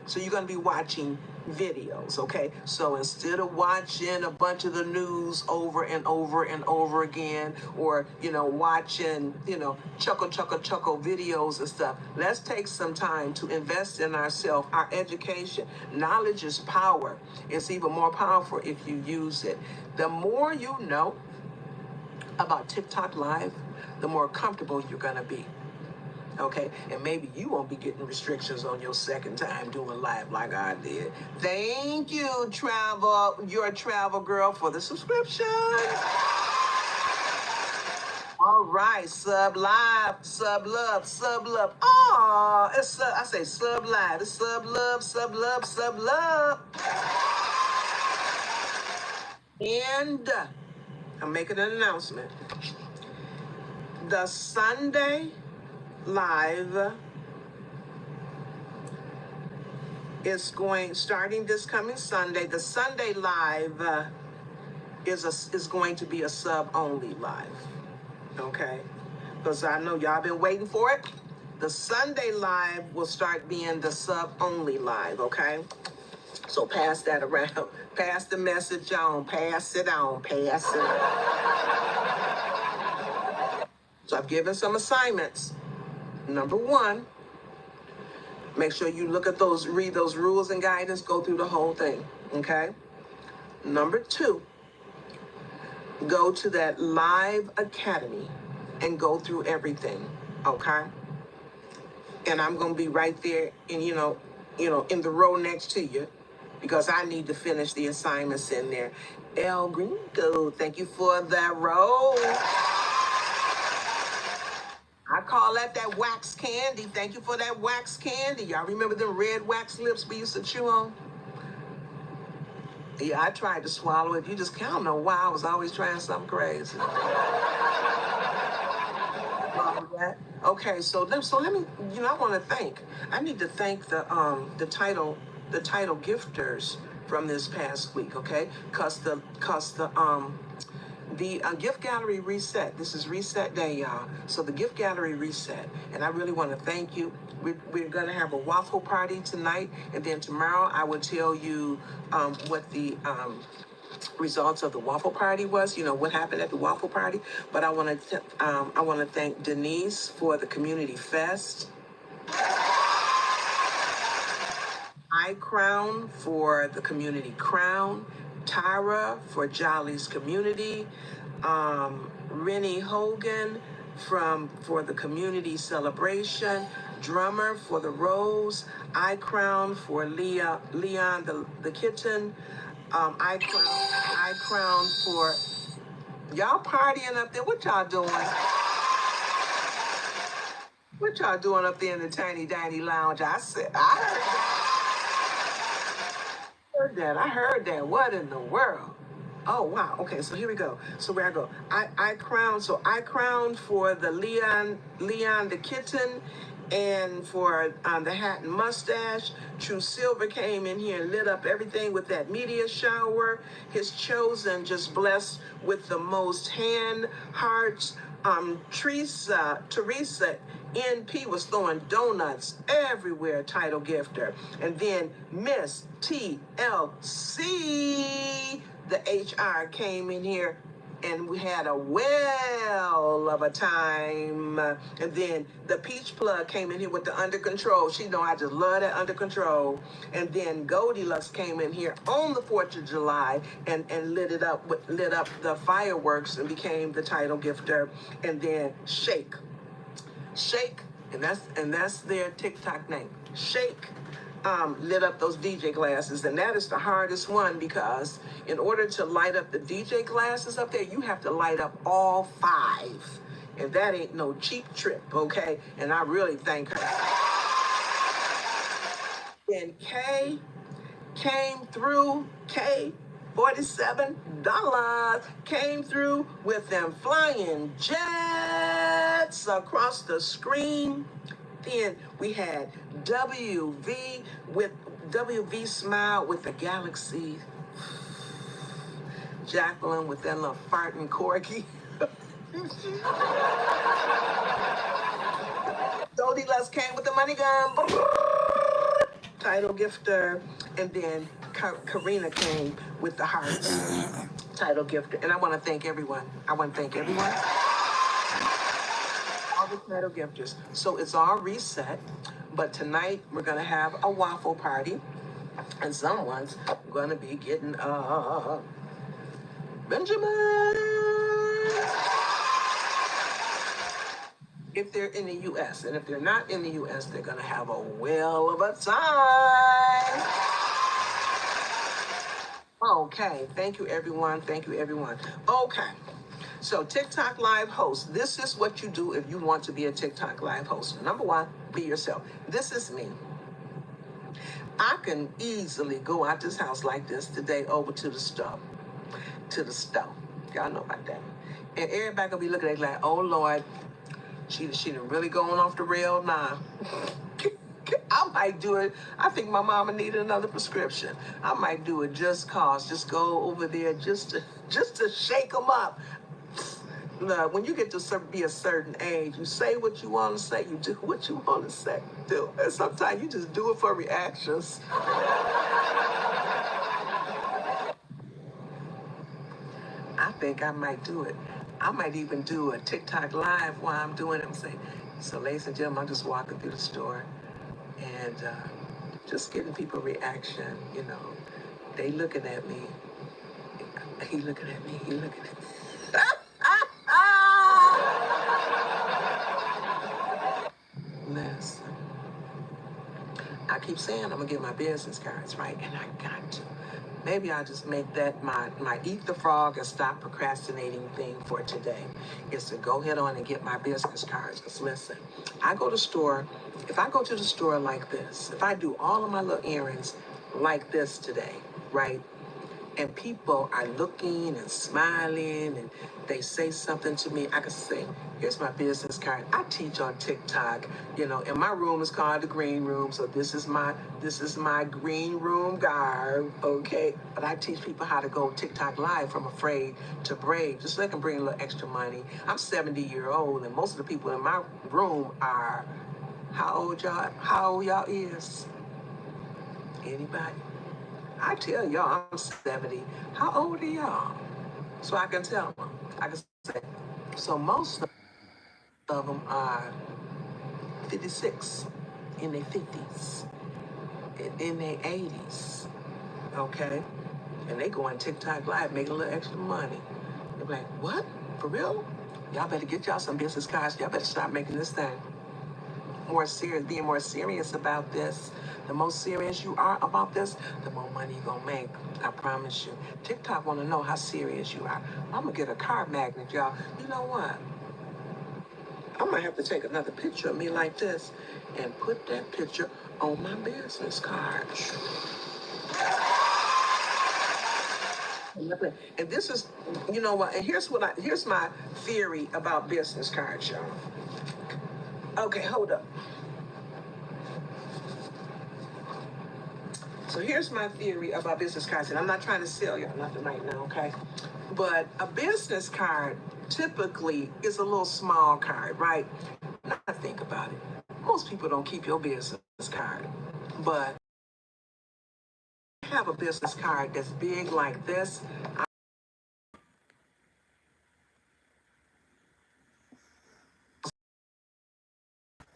So you're going to be watching videos, okay? So instead of watching a bunch of the news over and over and over again, or, watching, chuckle videos and stuff, let's take some time to invest in ourselves, our education. Knowledge is power. It's even more powerful if you use it. The more you know about TikTok Live, the more comfortable you're going to be. Okay, and maybe you won't be getting restrictions on your second time doing live like I did. Thank you, you're a travel girl, for the subscription. All right, sub live, sub love, sub love. Oh, I say sub live, it's sub love, sub love, sub love. And I'm making an announcement. The Sunday Live is starting this coming Sunday. The Sunday Live is going to be a sub-only live, okay? Because I know y'all been waiting for it. The Sunday Live will start being the sub-only live, okay? So pass that around. Pass the message on. Pass it on. Pass it on. So I've given some assignments. Number 1, make sure you look at those, read those rules and guidance, go through the whole thing, okay? Number 2, go to that Live Academy and go through everything, okay? And I'm going to be right there in, in the row next to you because I need to finish the assignments in there. El Gringo, thank you for that row. I call that wax candy. Thank you for that wax candy. Y'all remember the red wax lips we used to chew on? Yeah, I tried to swallow it. You just can't know why I was always trying something crazy. Okay, so let me, I need to thank the title gifters from this past week, okay? Cause the gift gallery reset. This is reset day, y'all. So the gift gallery reset. And I really want to thank you. We're going to have a waffle party tonight. And then tomorrow I will tell you what the results of the waffle party was, what happened at the waffle party. But I want to thank Denise for the community fest. iCrown for the community crown. Tyra for Jolly's community, Rennie Hogan for the community celebration, Drummer for the Rose, iCrown for Leon the kitten, iCrown for y'all partying up there. What y'all doing? What y'all doing up there in the tiny dandy lounge? I heard that. What in the world? Oh, wow. Okay, so here we go. So where I go. I crowned for the Leon the kitten and for the hat and mustache. True Silver came in here and lit up everything with that media shower. His chosen just blessed with the most hand hearts. Teresa NP was throwing donuts everywhere, title gifter. And then Miss TLC, the HR, came in here and we had a well of a time. And then the Peach Plug came in here with the Under Control. She know I just love that Under Control. And then Goldilocks came in here on the 4th of July and lit up the fireworks and became the title gifter. And then Shake, and that's their TikTok name. Shake lit up those DJ glasses, and that is the hardest one because in order to light up the DJ glasses up there, you have to light up all 5, and that ain't no cheap trip, okay? And I really thank her. Then K came through. K, $47 came through with them flying jets across the screen. Then we had WV Smile with the Galaxy. Jacqueline with that little farting corgi. Goldilocks came with the money gun. Title gifter. And then Karina came with the hearts. Title gifter. And I want to thank everyone. All the title gifters. So it's all reset. But tonight we're going to have a waffle party. And someone's going to be getting Benjamin. If they're in the U.S. And if they're not in the U.S., they're going to have a whale of a time. Okay. Thank you, everyone. Okay. So TikTok Live host. This is what you do if you want to be a TikTok Live host. Number 1, be yourself. This is me. I can easily go out this house like this today over to the stove. Y'all know about that. And everybody gonna be looking at it like, oh Lord, she done really going off the rail now. I might do it. I think my mama needed another prescription. I might do it just cause. Just go over there just to shake them up. Look, when you get to be a certain age, you say what you want to say, you do what you want to say. And sometimes you just do it for reactions. I think I might do it. I might even do a TikTok Live while I'm doing it. I'm saying, so ladies and gentlemen, I'm just walking through the store and just getting people reaction, you know. They looking at me. He looking at me. Listen, I keep saying I'm gonna get my business cards, right? And I got to. Maybe I'll just make that my eat the frog and stop procrastinating thing for today. Is to go head on and get my business cards. Because listen, if I go to the store like this, if I do all of my little errands like this today, right? And people are looking and smiling and they say something to me, I can say, here's my business card. I teach on TikTok, you know, and my room is called the green room. So this is my green room garb, okay? But I teach people how to go TikTok Live from afraid to brave, just so they can bring a little extra money. I'm 70-year-old and most of the people in my room are, how old y'all is? Anybody? I tell y'all I'm 70. How old are y'all? So I can tell them. I can say. So most of them are 56, in their 50s, in their 80s, okay? And they go on TikTok Live, making a little extra money. They're like, what? For real? Y'all better get y'all some business cards. Y'all better start making this thing being more serious about this. The more serious you are about this, the more money you're gonna make. I promise you. TikTok wanna know how serious you are. I'm gonna get a card magnet, y'all. You know what? I might have to take another picture of me like this and put that picture on my business card. And this is, you know what, and here's my theory about business cards, y'all. Okay, hold up. So here's my theory about business cards, and I'm not trying to sell y'all nothing right now, okay? But a business card typically is a little small card, right? Now think about it. Most people don't keep your business card, but have a business card that's big like this.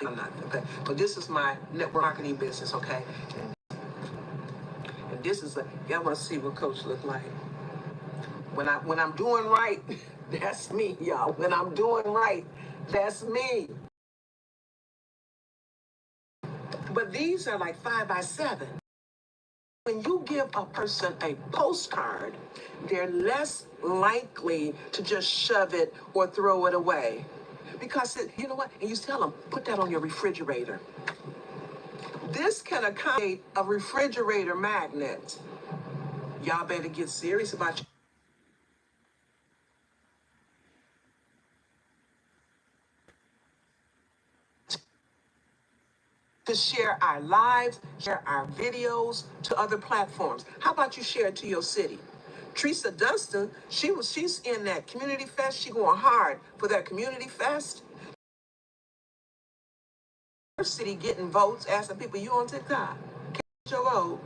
I'm not okay. But this is my network marketing business, okay? And this is y'all want to see what Coach look like when I'm doing right. That's me, y'all. When I'm doing right, that's me. But these are like 5x7. When you give a person a postcard, they're less likely to just shove it or throw it away. Because you know what? And you tell them, put that on your refrigerator. This can accommodate a refrigerator magnet. Y'all better get serious about to share our lives, share our videos to other platforms. How about you share it to your city? Teresa Dunstan, she's in that community fest. She going hard for that community fest. Her city getting votes, asking people, you on TikTok? Hello,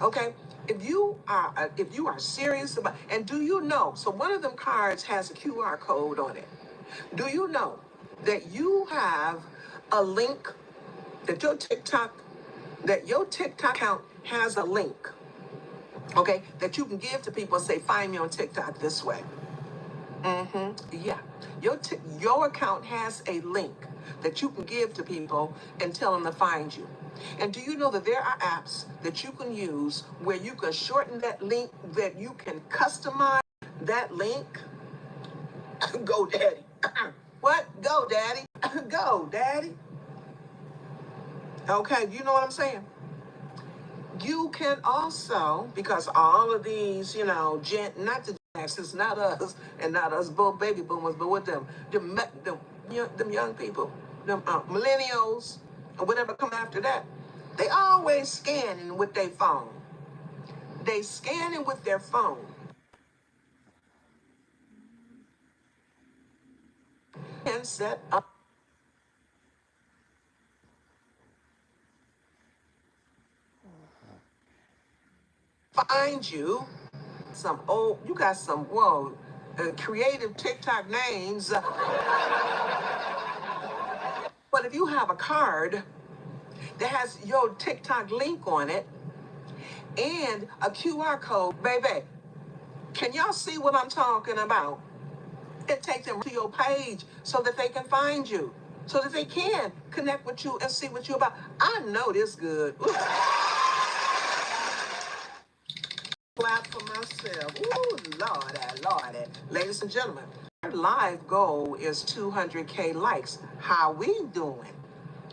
okay. If you are serious about, and do you know? So one of them cards has a QR code on it. Do you know that you have a link that your TikTok account has a link, okay, that you can give to people and say, find me on TikTok this way. Yeah, your account has a link that you can give to people and tell them to find you. And do you know that there are apps that you can use where you can shorten that link, that you can customize that link? Go, Daddy. What? Go, Daddy. Go, Daddy. Okay, you know what I'm saying? You can also, because all of these, not the Gen X's, not us, and not us both baby boomers, but with them young people, them millennials, or whatever come after that, they always scanning with their phone. They scanning with their phone. And set up. Find you you got some, creative TikTok names. But if you have a card that has your TikTok link on it and a QR code, baby, can y'all see what I'm talking about? And take them to your page so that they can find you, so that they can connect with you and see what you're about. I know this good. Ooh. Clap for myself. Ooh, Lordy. Ladies and gentlemen, our live goal is 200K likes. How we doing?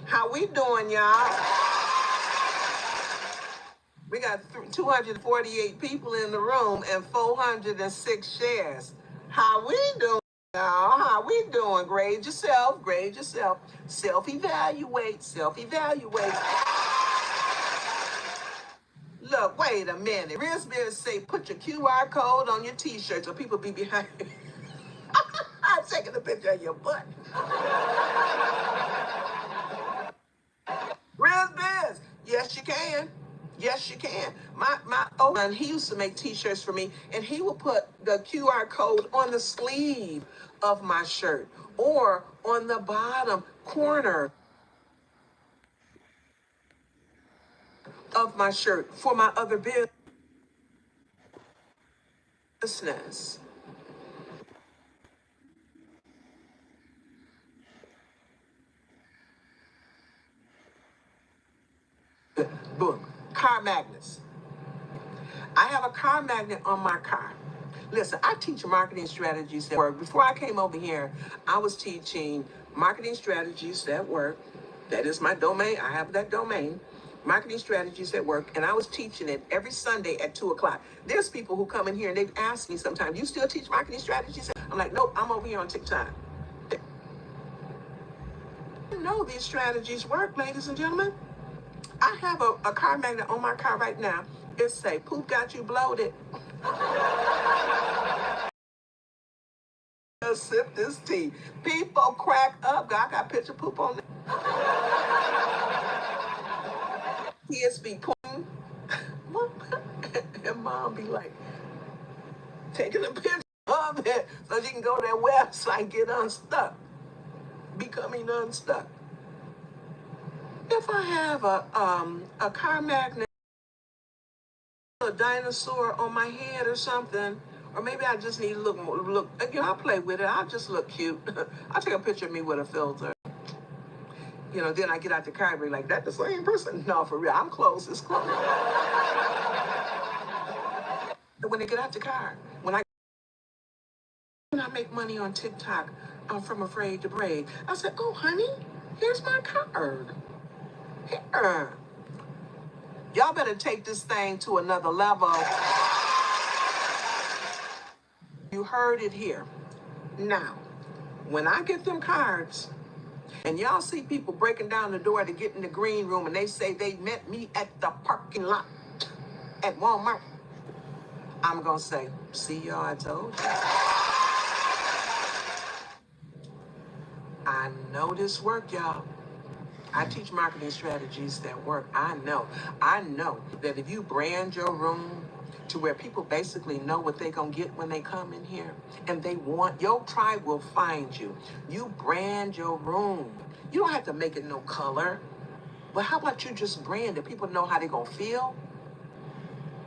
How we doing, y'all? We got 248 people in the room and 406 shares. How we doing, y'all? How we doing? Grade yourself. Self-evaluate. Look, wait a minute. Risbeard say put your QR code on your t-shirt so people be behind you. I'm taking a picture of your butt. Risbeard, yes you can. Yes, you can. My old man, he used to make t-shirts for me, and he would put the QR code on the sleeve of my shirt or on the bottom corner of my shirt for my other business. Boom. Car magnets. I have a car magnet on my car. Listen, I teach marketing strategies that work. Before I came over here, I was teaching marketing strategies that work. That is my domain. I have that domain. Marketing strategies that work. And I was teaching it every Sunday at 2 o'clock. There's people who come in here and they ask me sometimes, you still teach marketing strategies? I'm like, nope, I'm over here on TikTok. You know these strategies work, ladies and gentlemen. I have a car magnet on my car right now. It say, poop got you bloated. just sip this tea. People crack up. God got picture poop on there. Kids be pointing. And mom be like, taking a picture of it so she can go to that website and get unstuck. Becoming unstuck. If I have a car magnet, a dinosaur on my head or something, or maybe I just need to look. Again, I'll play with it. I'll just look cute. I'll take a picture of me with a filter. Then I get out the car and be like, "That the same person?" No, for real. I'm close. It's close. When they get out the car, when I make money on TikTok, from Afraid to Brave, I said, "Oh, honey, here's my card. Here. Y'all better take this thing to another level." You heard it here. Now, when I get them cards, and y'all see people breaking down the door to get in the green room, and they say they met me at the parking lot at Walmart, I'm going to say, "See y'all, I told you." I know this work, y'all. I teach marketing strategies that work. I know that if you brand your room to where people basically know what they're going to get when they come in here, and your tribe will find you. You brand your room. You don't have to make it no color. But how about you just brand it? People know how they're going to feel,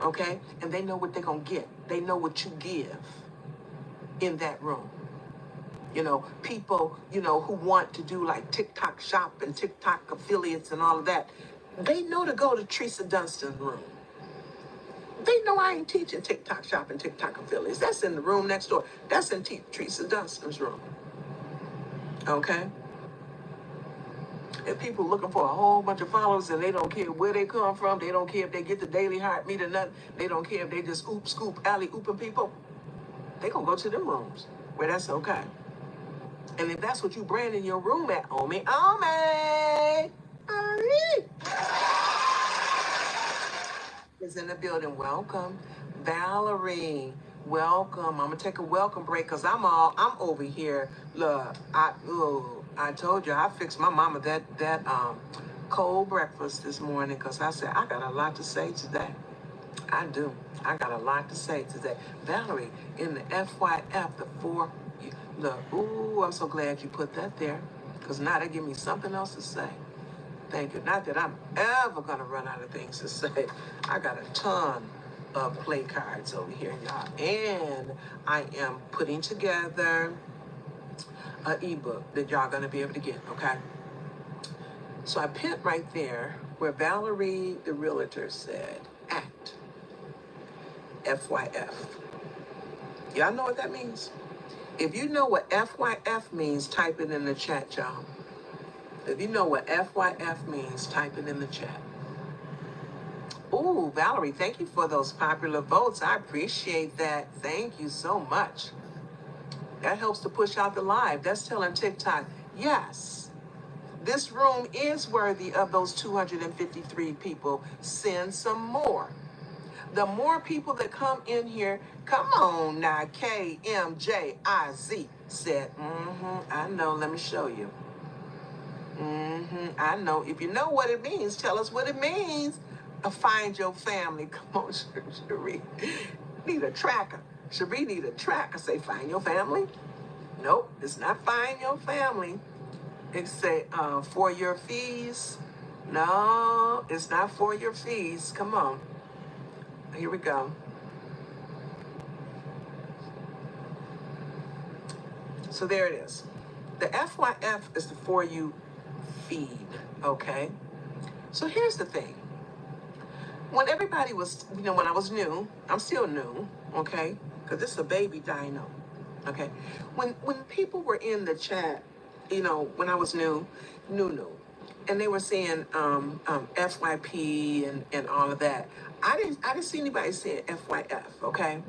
okay? And they know what they're going to get. They know what you give in that room. People, who want to do like TikTok shop and TikTok affiliates and all of that, they know to go to Teresa Dunstan's room. They know I ain't teaching TikTok shop and TikTok affiliates. That's in the room next door. That's in Teresa Dunstan's room. Okay? And people looking for a whole bunch of followers, and they don't care where they come from. They don't care if they get the daily heartbeat or nothing. They don't care if they just scoop, alley ooping people. They gonna go to them rooms where that's okay. And if that's what you brand in your room at, Omi, is in the building. Welcome. Valerie, welcome. I'm gonna take a welcome break because I'm over here. Look, I told you I fixed my mama that cold breakfast this morning because I said I got a lot to say today. I do. I got a lot to say today. Valerie, in the FYF, the 4, look, I'm so glad you put that there because now they give me something else to say. Thank you. Not that I'm ever going to run out of things to say. I got a ton of play cards over here, y'all. And I am putting together an ebook that y'all going to be able to get, okay? So I pinned right there where Valerie, the realtor, said, act. FYF. Y'all know what that means? If you know what FYF means, type it in the chat, y'all. If you know what FYF means, type it in the chat. Ooh, Valerie, thank you for those popular votes. I appreciate that. Thank you so much. That helps to push out the live. That's telling TikTok, yes, this room is worthy of those 253 people. Send some more. The more people that come in here, come on now, KMJIZ said, I know, let me show you. I know. If you know what it means, tell us what it means. Find your family. Come on, Cherie. Need a tracker. Cherie need a tracker. Say, find your family. Nope, it's not find your family. It say, for your fees. No, it's not for your fees. Come on. Here we go. So there it is. The FYF is the For You feed, okay? So here's the thing. When everybody was, when I was new, I'm still new, okay? Because this is a baby dino, okay? When people were in the chat, when I was new, and they were saying FYP and all of that, I didn't see anybody saying FYF, okay?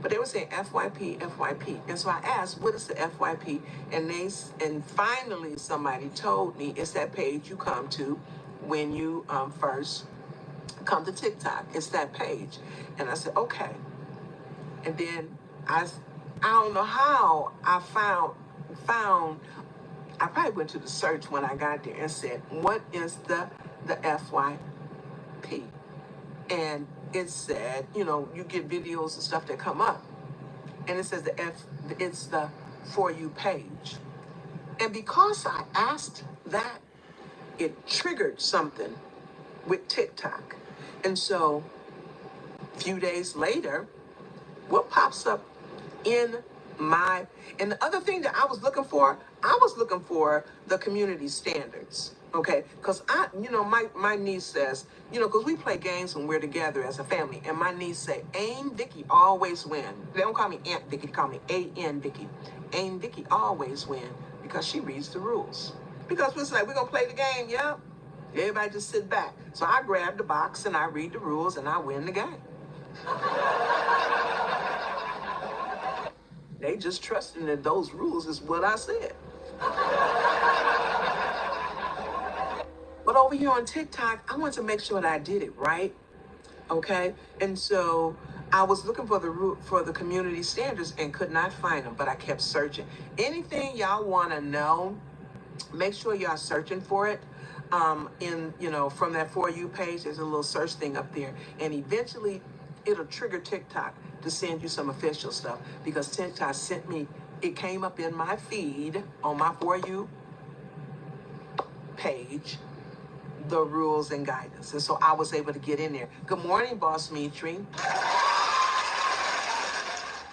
But they were saying FYP. And so I asked, what is the FYP? And finally somebody told me it's that page you come to when you first come to TikTok. It's that page. And I said, okay. And then I I don't know how I found. I probably went to the search when I got there and said, "What is the FYP?" And it said, you get videos and stuff that come up, and it says it's the For You page. And because I asked that, it triggered something with TikTok. And so a few days later, what pops up in and the other thing that I was looking for the community standards. Okay, because my niece says, because we play games when we're together as a family, and my niece say, Aunt Vicky always win. They don't call me Aunt Vicky, they call me A.N. Vicky. Aunt Vicky always win because she reads the rules. Because we're like, we're gonna play the game, yeah. Everybody just sit back. So I grab the box and I read the rules and I win the game. They just trusting that those rules is what I said. But over here on TikTok, I want to make sure that I did it right. Okay, and so I was looking for the community standards and could not find them, but I kept searching. Anything y'all want to know, make sure y'all searching for it. From that For You page, there's a little search thing up there, and eventually it'll trigger TikTok to send you some official stuff, because TikTok sent me, it came up in my feed on my For You page, the rules and guidance. And so I was able to get in there. Good morning, Boss Mitri.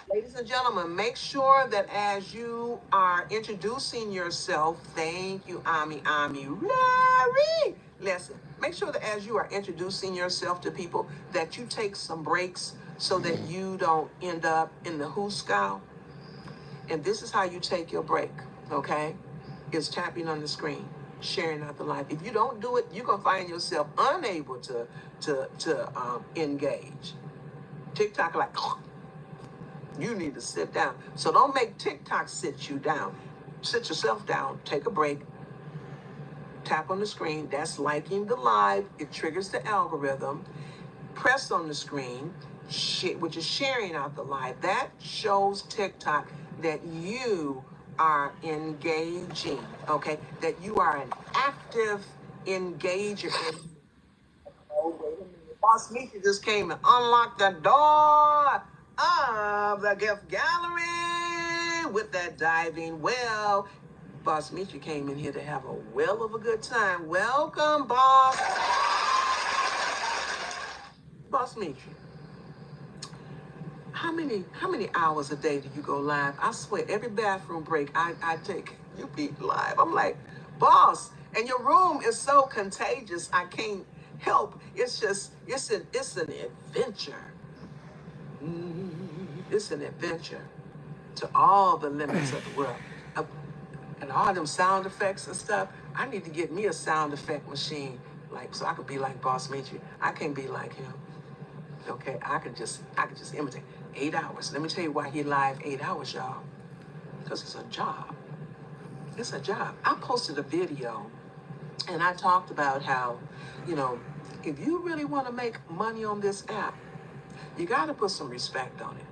Ladies and gentlemen, make sure that as you are introducing yourself, thank you, Ami, Larry. Listen, make sure that as you are introducing yourself to people, that you take some breaks so that you don't end up in the hooskow. And this is how you take your break, okay? It's tapping on the screen, sharing out the life. If you don't do it, you're gonna find yourself unable to engage. TikTok like, you need to sit down. So don't make TikTok sit you down. Sit yourself down, take a break, tap on the screen. That's liking the live. It triggers the algorithm. Press on the screen, which is sharing out the live. That shows TikTok that you are engaging, that you are an active engager. Oh, wait a minute. Boss Mika just came and unlocked the door of the gift gallery with that diving well. Boss Mika came in here to have a well of a good time. Welcome, boss. Boss Mika. How many hours a day do you go live? I swear, every bathroom break I take, you be live. I'm like, boss, and your room is so contagious, I can't help. It's an adventure. It's an adventure to all the limits of the world. And all them sound effects and stuff, I need to get me a sound effect machine, so I could be like Boss Mitri. I can't be like him. Okay, I could just imitate. 8 hours. Let me tell you why he live 8 hours, y'all. Because it's a job. It's a job. I posted a video and I talked about how, if you really want to make money on this app, you got to put some respect on it.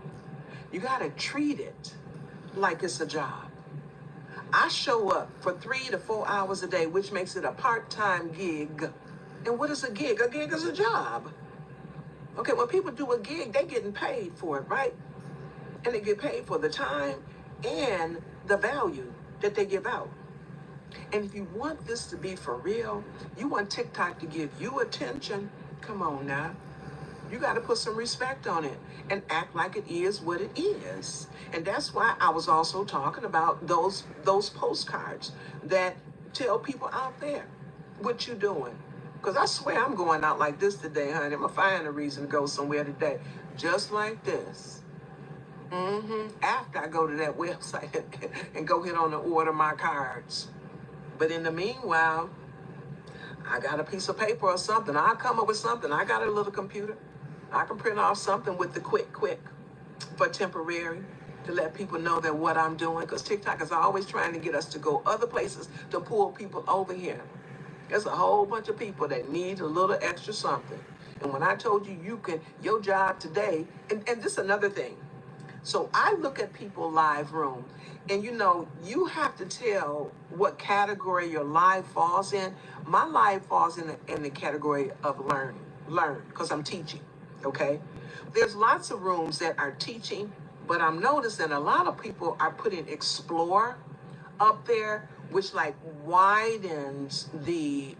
You got to treat it like it's a job. I show up for 3 to 4 hours a day, which makes it a part-time gig. And what is a gig? A gig is a job. Okay, when people do a gig, they're getting paid for it, right? And they get paid for the time and the value that they give out. And if you want this to be for real, you want TikTok to give you attention, come on now. You got to put some respect on it and act like it is what it is. And that's why I was also talking about those postcards that tell people out there what you're doing. Because I swear I'm going out like this today, honey. I'm going to find a reason to go somewhere today. Just like this. After I go to that website and go hit on the order my cards. But in the meanwhile, I got a piece of paper or something. I'll come up with something. I got a little computer. I can print off something with the quick for temporary to let people know that what I'm doing. Because TikTok is always trying to get us to go other places to pull people over here. There's a whole bunch of people that need a little extra something. And when I told you your job today, and this is another thing. So I look at people live room, and you have to tell what category your live falls in. My live falls in the category of learn, because I'm teaching. Okay, there's lots of rooms that are teaching, but I'm noticing a lot of people are putting explore up there, which like widens the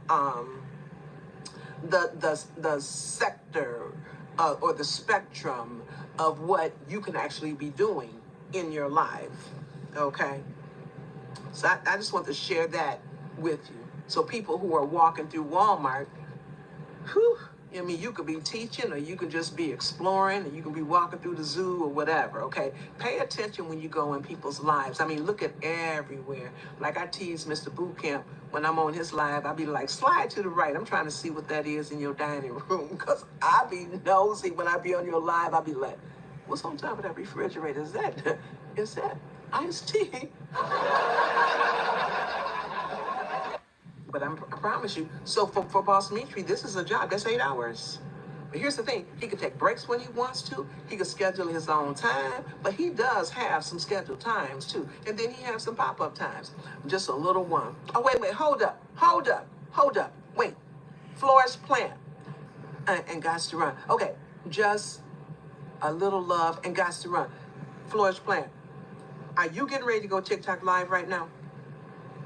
sector or the spectrum of what you can actually be doing in your life. Okay, so I just want to share that with you. So people who are walking through Walmart, whew, I mean, you could be teaching, or you could just be exploring, or you can be walking through the zoo or whatever, okay? Pay attention when you go in people's lives. I mean, look at everywhere. Like I tease Mr. Bootcamp when I'm on his live, I'll be like, slide to the right. I'm trying to see what that is in your dining room, because I be nosy when I be on your live. I'll be like, what's on top of that refrigerator? Is that iced tea? But I promise you, so for Boss Mitri, this is a job. That's 8 hours. But here's the thing, he can take breaks when he wants to. He can schedule his own time, but he does have some scheduled times too. And then he has some pop-up times. Just a little one. Oh, wait, hold up. Wait, Flores plant and Gots to Run. Okay, just a little love and Gots to Run. Flores plant. Are you getting ready to go TikTok live right now?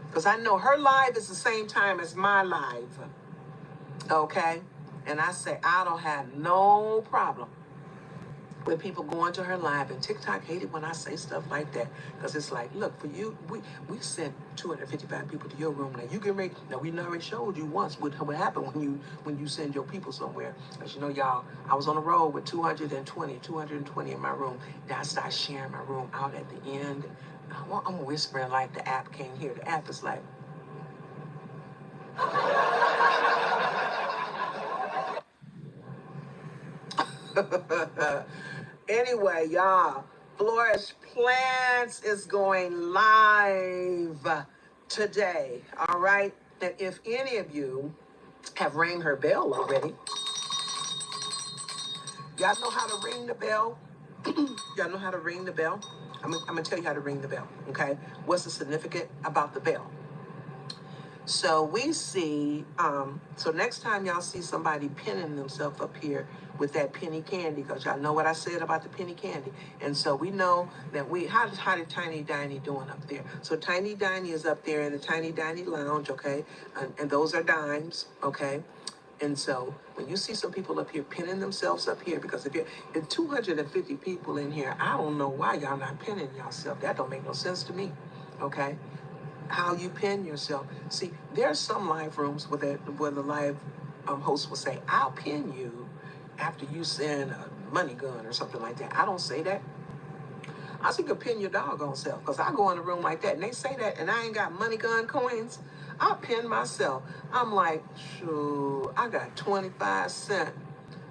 Because I know her live is the same time as my live. Okay? And I say, I don't have no problem with people going to her live. And TikTok hate it when I say stuff like that. Because it's like, look, for you, we sent 255 people to your room. Now you get ready. Now we already showed you once what happened when you send your people somewhere. Because y'all, I was on the road with 220 in my room. Then I started sharing my room out at the end. I'm whispering like the app can't hear. The app is like, anyway, y'all, Flourish Plants is going live today. All right. And if any of you have rang her bell already, y'all know how to ring the bell. Y'all know how to ring the bell. I'm gonna tell you how to ring the bell. Okay. What's the significant about the bell? So we see, so next time y'all see somebody pinning themselves up here with that penny candy, because y'all know what I said about the penny candy. And so we know that how did Tiny Diney doing up there? So Tiny Diney is up there in the Tiny Diney Lounge, okay? And those are dimes, okay? And so when you see some people up here pinning themselves up here, because if 250 people in here, I don't know why y'all not pinning yourself. That don't make no sense to me, okay? How you pin yourself. See, there's some live rooms where the live host will say, I'll pin you after you send a money gun or something like that. I don't say that. I say you can pin your doggone self, because I go in a room like that and they say that and I ain't got money gun coins. I pin myself. I'm like, shoot, I got 25 cents.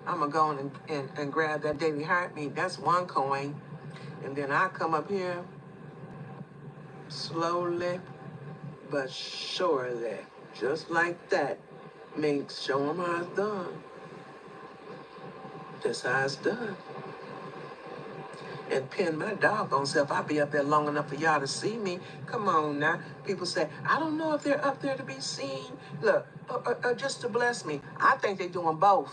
I'm going to go and grab that daily heartbeat. That's one coin. And then I come up here slowly but surely, just like that, show them how it's done. That's how it's done. And pin my doggone self. I'll be up there long enough for y'all to see me. Come on now. People say, I don't know if they're up there to be seen. Look, or just to bless me. I think they're doing both.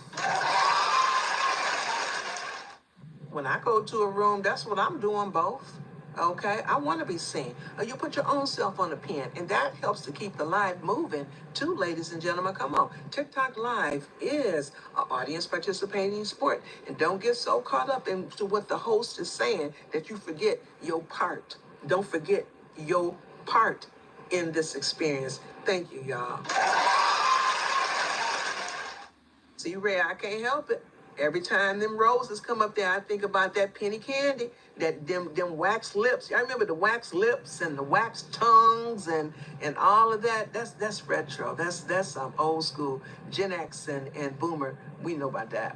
When I go to a room, that's what I'm doing, both. Okay, I want to be seen. You put your own self on the pen, and that helps to keep the live moving too, ladies and gentlemen. Come on. TikTok Live is an audience participating sport. And don't get so caught up into what the host is saying that you forget your part. Don't forget your part in this experience. Thank you, y'all. See, Ray, I can't help it. Every time them roses come up there, I think about that penny candy, them wax lips. I remember the wax lips and the wax tongues and all of that. That's retro. That's old school. Gen X and Boomer, we know about that.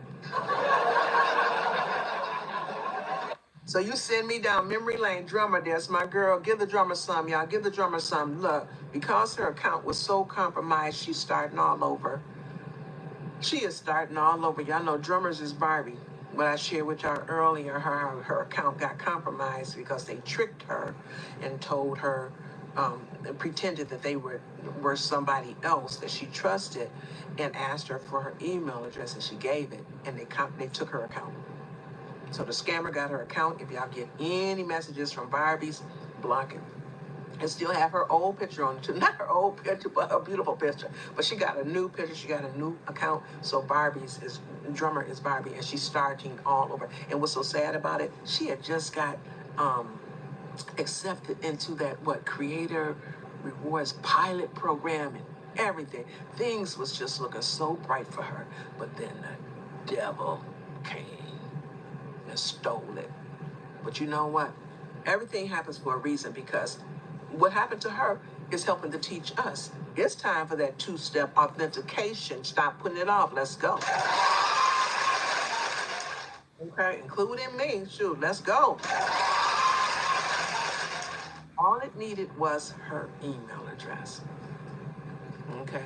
So you send me down memory lane. Drummer, there's my girl. Give the drummer some, y'all. Give the drummer some. Look, because her account was so compromised, she's starting all over. She is starting all over. Y'all know drummers is Barbie. what I shared with y'all earlier, her account got compromised because they tricked her and told her, and pretended that they were somebody else that she trusted, and asked her for her email address, and she gave it, and they took her account. So the scammer got her account. If y'all get any messages from Barbie's, block it. And still have her old picture on it too. Not her old picture, but her beautiful picture. But she got a new picture. She got a new account. So drummer is Barbie, and she's starting all over. And what's so sad about it? She had just got accepted into that Creator Rewards pilot program and everything. Things was just looking so bright for her. But then the devil came and stole it. But you know what? Everything happens for a reason, because what happened to her is helping to teach us. It's time for that two-step authentication. Stop putting it off. Let's go. Okay, including me. Shoot, let's go. All it needed was her email address. Okay,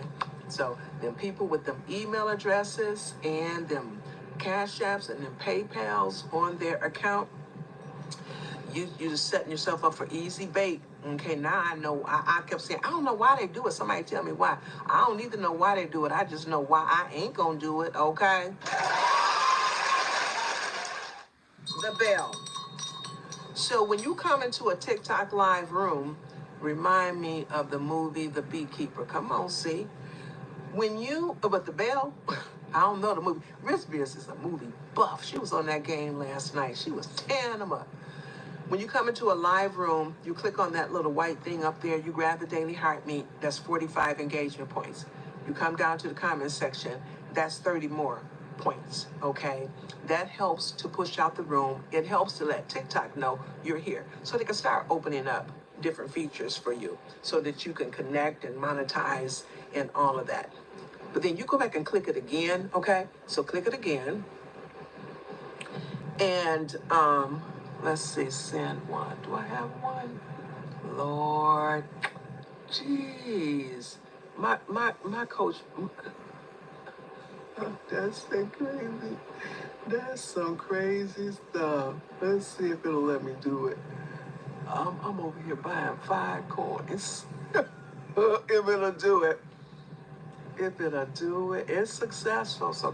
so them people with them email addresses and them Cash Apps and them PayPals on their account, you're just setting yourself up for easy bait. Okay, now I know. I kept saying, I don't know why they do it. Somebody tell me why. I don't need to know why they do it. I just know why I ain't gonna do it, okay? The bell. So when you come into a TikTok live room, remind me of the movie The Beekeeper. Come on, see? But the bell, I don't know the movie. Riz Beers is a movie buff. She was on that game last night. She was tearing them up. When you come into a live room, you click on that little white thing up there, you grab the Daily Heartmeat, that's 45 engagement points. You come down to the comments section, that's 30 more points, okay? That helps to push out the room. It helps to let TikTok know you're here, so they can start opening up different features for you so that you can connect and monetize and all of that. But then you go back and click it again, okay? So click it again. And let's see, send one. Do I have one? Lord, jeez, my coach. That's so crazy. That's some crazy stuff. Let's see if it'll let me do it. I'm over here buying 5 coins. If it'll do it. If it'll do it, it's successful. So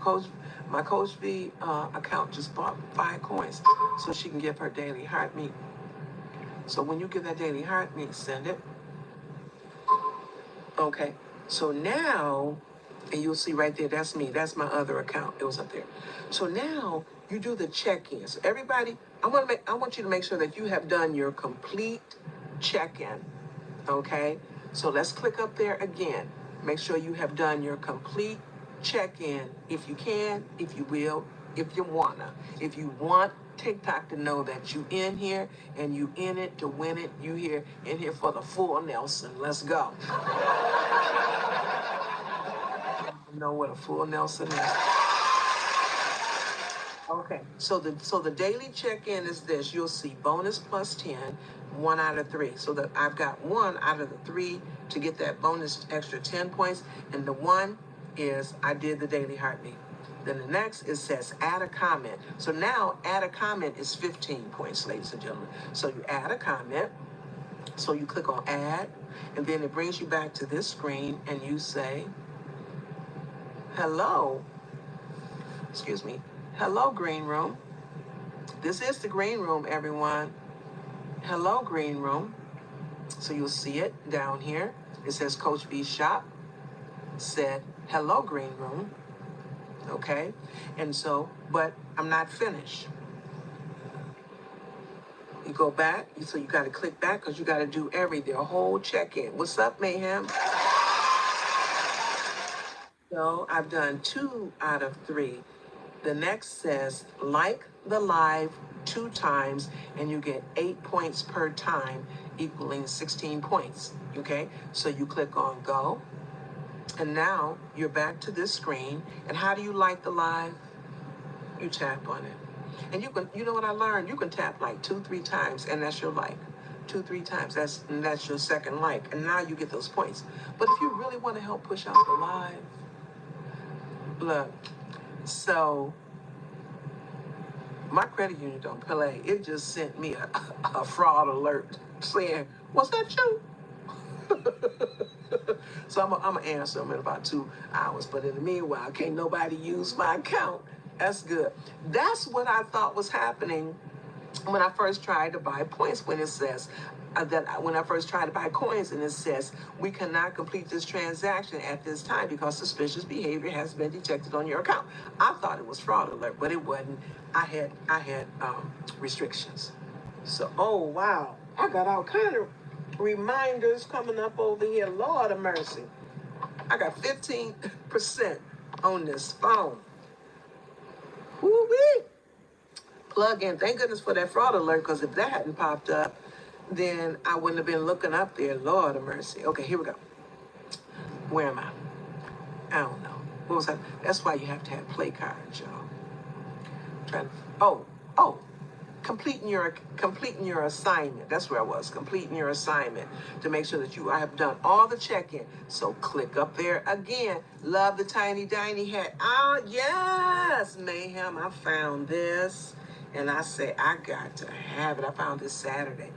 my Coach V account just bought 5 coins so she can give her Daily Heartmeat. So when you give that Daily Heartmeat, send it. Okay. So now, and you'll see right there, that's me. That's my other account. It was up there. So now you do the check-in. So everybody, I want you to make sure that you have done your complete check-in. Okay. So let's click up there again. Make sure you have done your complete check-in, if you can, if you will, if you wanna. If you want TikTok to know that you in here and you in it to win it, you here in here for the full Nelson. Let's go. You know what a full Nelson is? Okay, so the daily check-in is this. You'll see bonus plus 10, 1 out of 3. So that I've got 1 out of the 3 to get that bonus extra 10 points. And the 1 is I did the Daily Heartbeat. Then the next, it says add a comment. So now add a comment is 15 points, ladies and gentlemen. So you add a comment. So you click on add, and then it brings you back to this screen, and you say, hello, hello, Green Room. This is the Green Room, everyone. Hello, Green Room. So you'll see it down here. It says Coach V Shop said, hello, Green Room. Okay? And so, but I'm not finished. You go back, so you got to click back because you got to do everything, a whole check-in. What's up, Mayhem? So I've done 2 out of 3. The next says like the live 2 times, and you get 8 points per time, equaling 16 points. Okay, so you click on go, and now you're back to this screen. And how do you like the live? You tap on it, and you know what I learned? You can tap like 2-3 times, and that's your like. 2-3 times, that's your second like, and now you get those points. But if you really want to help push out the live, look. So My credit union don't play. It just sent me a fraud alert saying, was that you? So I'm going to answer them in about 2 hours. But in the meanwhile, can't nobody use my account. That's good. That's what I thought was happening when I first tried to buy points, when it says when I first tried to buy coins and it says we cannot complete this transaction at this time because suspicious behavior has been detected on your account. I thought it was fraud alert, but it wasn't. I had restrictions. So, oh wow, I got all kind of reminders coming up over here. Lord of mercy, I got 15% on this phone. Woo-wee. Plug in. Thank goodness for that fraud alert, because if that hadn't popped up, then I wouldn't have been looking up there. Lord of mercy. Okay, here we go. Where am I? I don't know. What was that? That's why you have to have play cards, y'all. Trying to, oh, completing your assignment. That's where I was. Completing your assignment to make sure that I have done all the check-in. So click up there again. Love the tiny diny hat. Oh yes, Mayhem. I found this. And I say, I got to have it. I found this Saturday.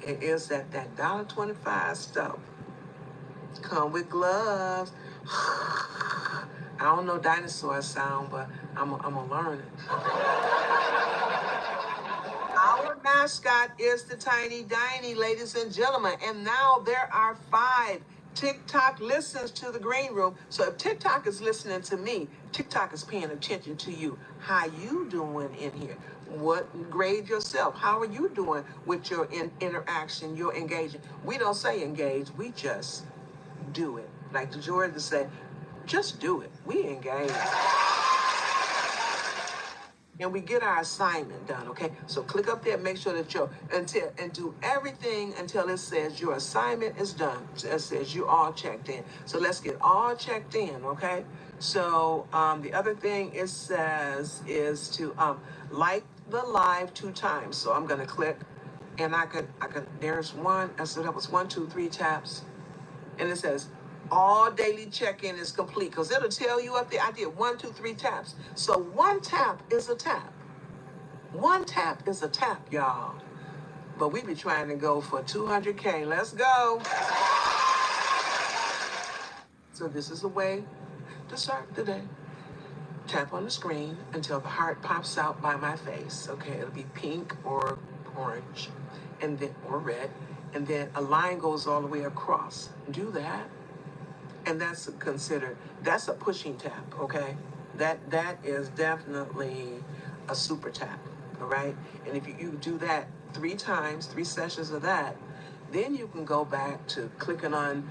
It is that $1.25 stuff. Come with gloves. I don't know dinosaur sound, but I'm going to learn it. Our mascot is the Tiny Diny, ladies and gentlemen. And now there are 5. TikTok listens to the green room. So if TikTok is listening to me, TikTok is paying attention to you. How you doing in here? What grade yourself? How are you doing with your interaction, your engaging? We don't say engage, we just do it. Like the Jordans say, just do it. We engage. And we get our assignment done, okay? So click up there, make sure that and do everything until it says your assignment is done. It says you all checked in. So let's get all checked in, okay? So the other thing it says is to like the live 2 times. So I'm gonna click, and I could, there's one, so that was 1, 2, 3 taps. And it says, all daily check-in is complete, because it'll tell you up there, I did 1, 2, 3 taps. So 1 tap is a tap. 1 tap is a tap, y'all. But we be trying to go for 200K. Let's go. So this is a way to start the day. Tap on the screen until the heart pops out by my face. Okay, it'll be pink or orange, and then or red, and then a line goes all the way across. Do that. And that's that's a pushing tap, okay? That is definitely a super tap, all right? And if you do that 3 times, 3 sessions of that, then you can go back to clicking on,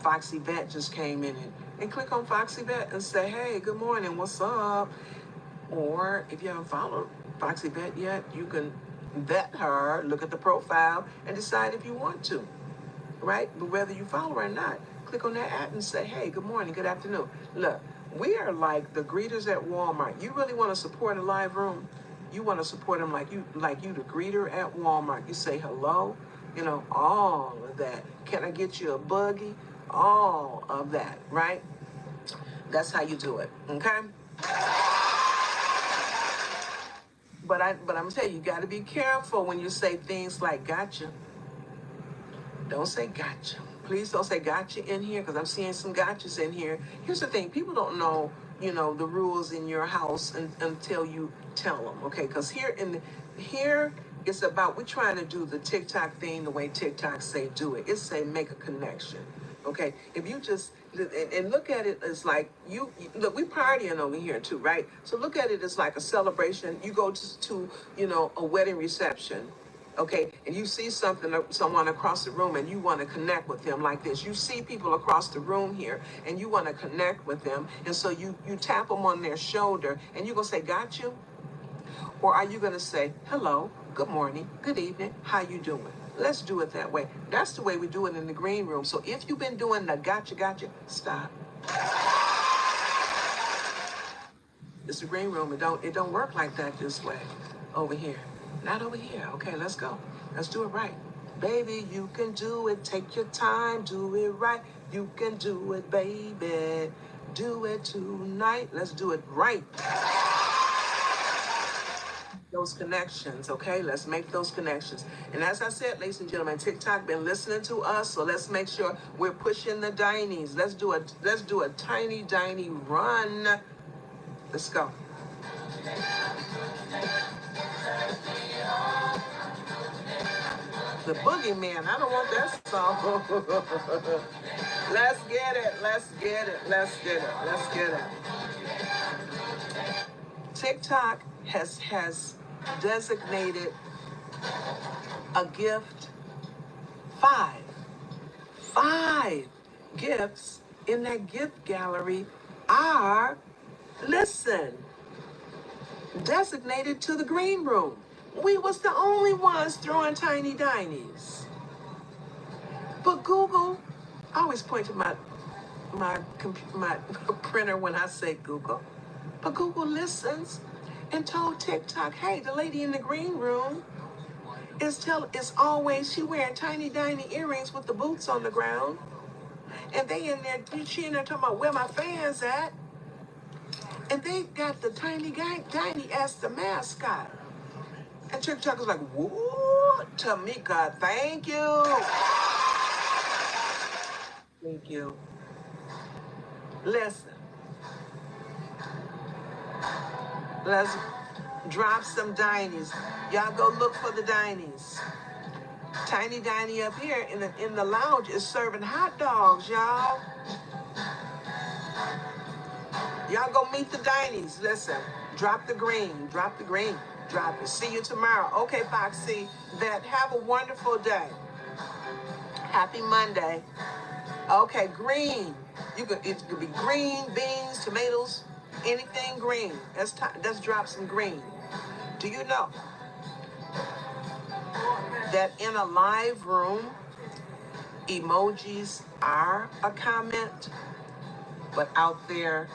Foxy Vet just came in, and click on Foxy Vet and say, hey, good morning, what's up? Or if you haven't followed Foxy Vet yet, you can vet her, look at the profile, and decide if you want to, right? But whether you follow her or not, click on that ad and say, hey, good morning, good afternoon. Look, we are like the greeters at Walmart. You really want to support a live room? You want to support them like you the greeter at Walmart. You say hello, all of that. Can I get you a buggy? All of that, right? That's how you do it, okay? But I'm gonna tell you got to be careful when you say things like gotcha. Don't say gotcha. Please don't say gotcha in here, because I'm seeing some gotchas in here. Here's the thing. People don't know, the rules in your house until you tell them, okay? Because here it's about, we're trying to do the TikTok thing the way TikTok say do it. It's say make a connection, okay? If you just, and look at it as like, look, we partying over here too, right? So look at it as like a celebration. You go to a wedding reception, okay, and you see someone across the room and you want to connect with them like this. You see people across the room here and you want to connect with them, and so you tap them on their shoulder and you're going to say, got you? Or are you going to say, hello, good morning, good evening, how you doing? Let's do it that way. That's the way we do it in the green room. So if you've been doing the gotcha, stop. It's the green room. It don't work like that this way over here. Not over here. Okay, let's go. Let's do it right. Baby, you can do it. Take your time. Do it right. You can do it, baby. Do it tonight. Let's do it right. those connections, okay? Let's make those connections. And as I said, ladies and gentlemen, TikTok been listening to us, so let's make sure we're pushing the Dinies. Let's do a tiny Diny run. Let's go. The Boogeyman, I don't want that song. Let's get it, let's get it, let's get it, let's get it. TikTok has designated a gift, five gifts in that gift gallery are, listen, designated to the green room. We was the only ones throwing tiny Dinies. But Google, I always point to my printer when I say Google. But Google listens and told TikTok, hey, the lady in the green room is always, she wearing tiny Diny earrings with the boots on the ground. And she in there talking about where my fans at. And they got the tiny Diny as the mascot. And TikTok is like, woo, Tamika, thank you. Thank you. Listen. Let's drop some Dinies. Y'all go look for the Dinies. Tiny Diny up here in the lounge is serving hot dogs, y'all. Y'all go meet the Dinies. Listen, drop the green, drop it. See you tomorrow. Okay, Foxy, have a wonderful day. Happy Monday. Okay, green. It could be green, beans, tomatoes, anything green. Let's drop some green. Do you know that in a live room, emojis are a comment, but out there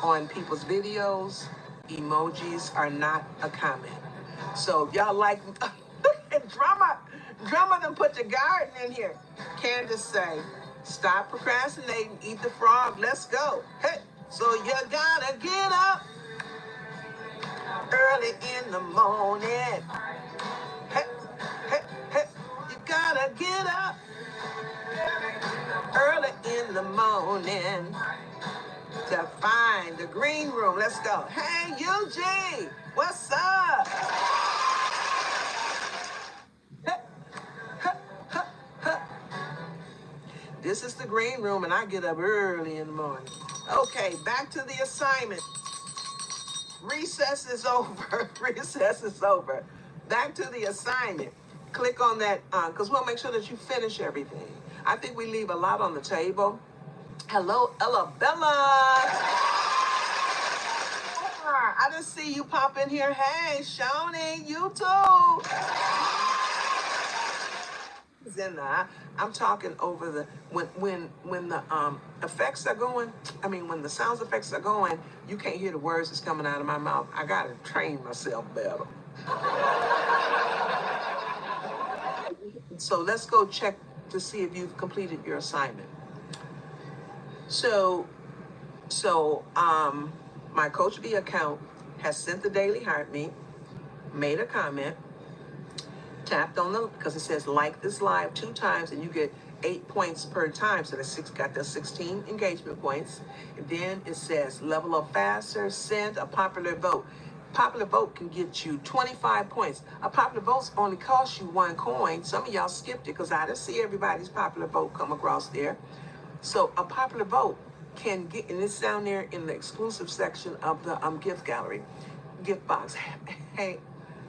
on people's videos, emojis are not a comment. So if y'all like drama done put the garden in here. Candace say, stop procrastinating, eat the frog, let's go. Hey, so you gotta get up early in the morning. Hey, hey, hey, you gotta get up early in the morning to find the green room. Let's go. Hey, Eugene, what's up? This is the green room, and I get up early in the morning. Okay, back to the assignment. Recess is over. Recess is over. Back to the assignment. Click on that, because we'll make sure that you finish everything. I think we leave a lot on the table. Hello, Ella Bella. I didn't see you pop in here. Hey, Shawnee, you too. I'm talking over the when the effects are going. I mean, when the sound effects are going, you can't hear the words that's coming out of my mouth. I gotta train myself better. So let's go check to see if you've completed your assignment. So my Coach B account has sent the Daily Heartbeat, made a comment, tapped on because it says like this live 2 times and you get 8 points per time. So that's got the 16 engagement points. And then it says level up faster, send a popular vote. Popular vote can get you 25 points. A popular vote only costs you 1 coin. Some of y'all skipped it because I didn't see everybody's popular vote come across there. So a popular vote can get, and it's down there in the exclusive section of the gift gallery, gift box. Hey,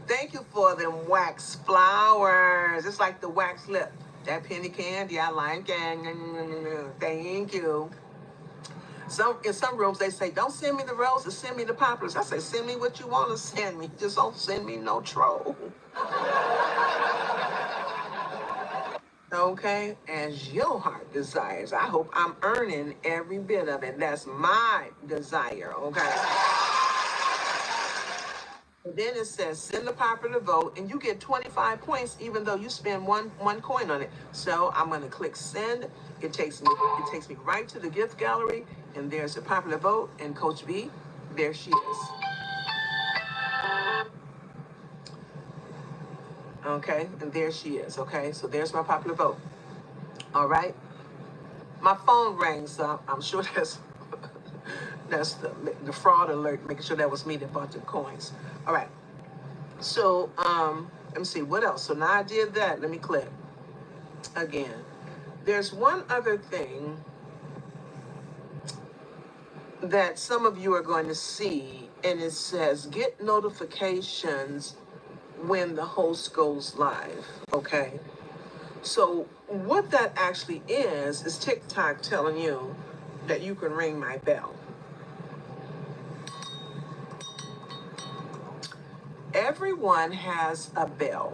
thank you for them wax flowers. It's like the wax lip. That penny candy, I like it. Thank you. In some rooms, they say, don't send me the roses, send me the poplars. I say, send me what you want to send me. Just don't send me no troll. Okay? As your heart desires. I hope I'm earning every bit of it. That's my desire, okay? And then it says, send the popular vote, and you get 25 points even though you spend one coin on it. So I'm going to click send. It takes me right to the gift gallery, and there's a popular vote, and Coach B, there she is. Okay, and there she is. Okay, so there's my popular vote. All right, my phone rang, so I'm sure that's the fraud alert, making sure that was me that bought the coins. All right, so let me see what else. So now I did that. Let me click again. There's one other thing that some of you are going to see, and it says get notifications when the host goes live. Okay, so what that actually is TikTok telling you that you can ring my bell. Everyone has a bell.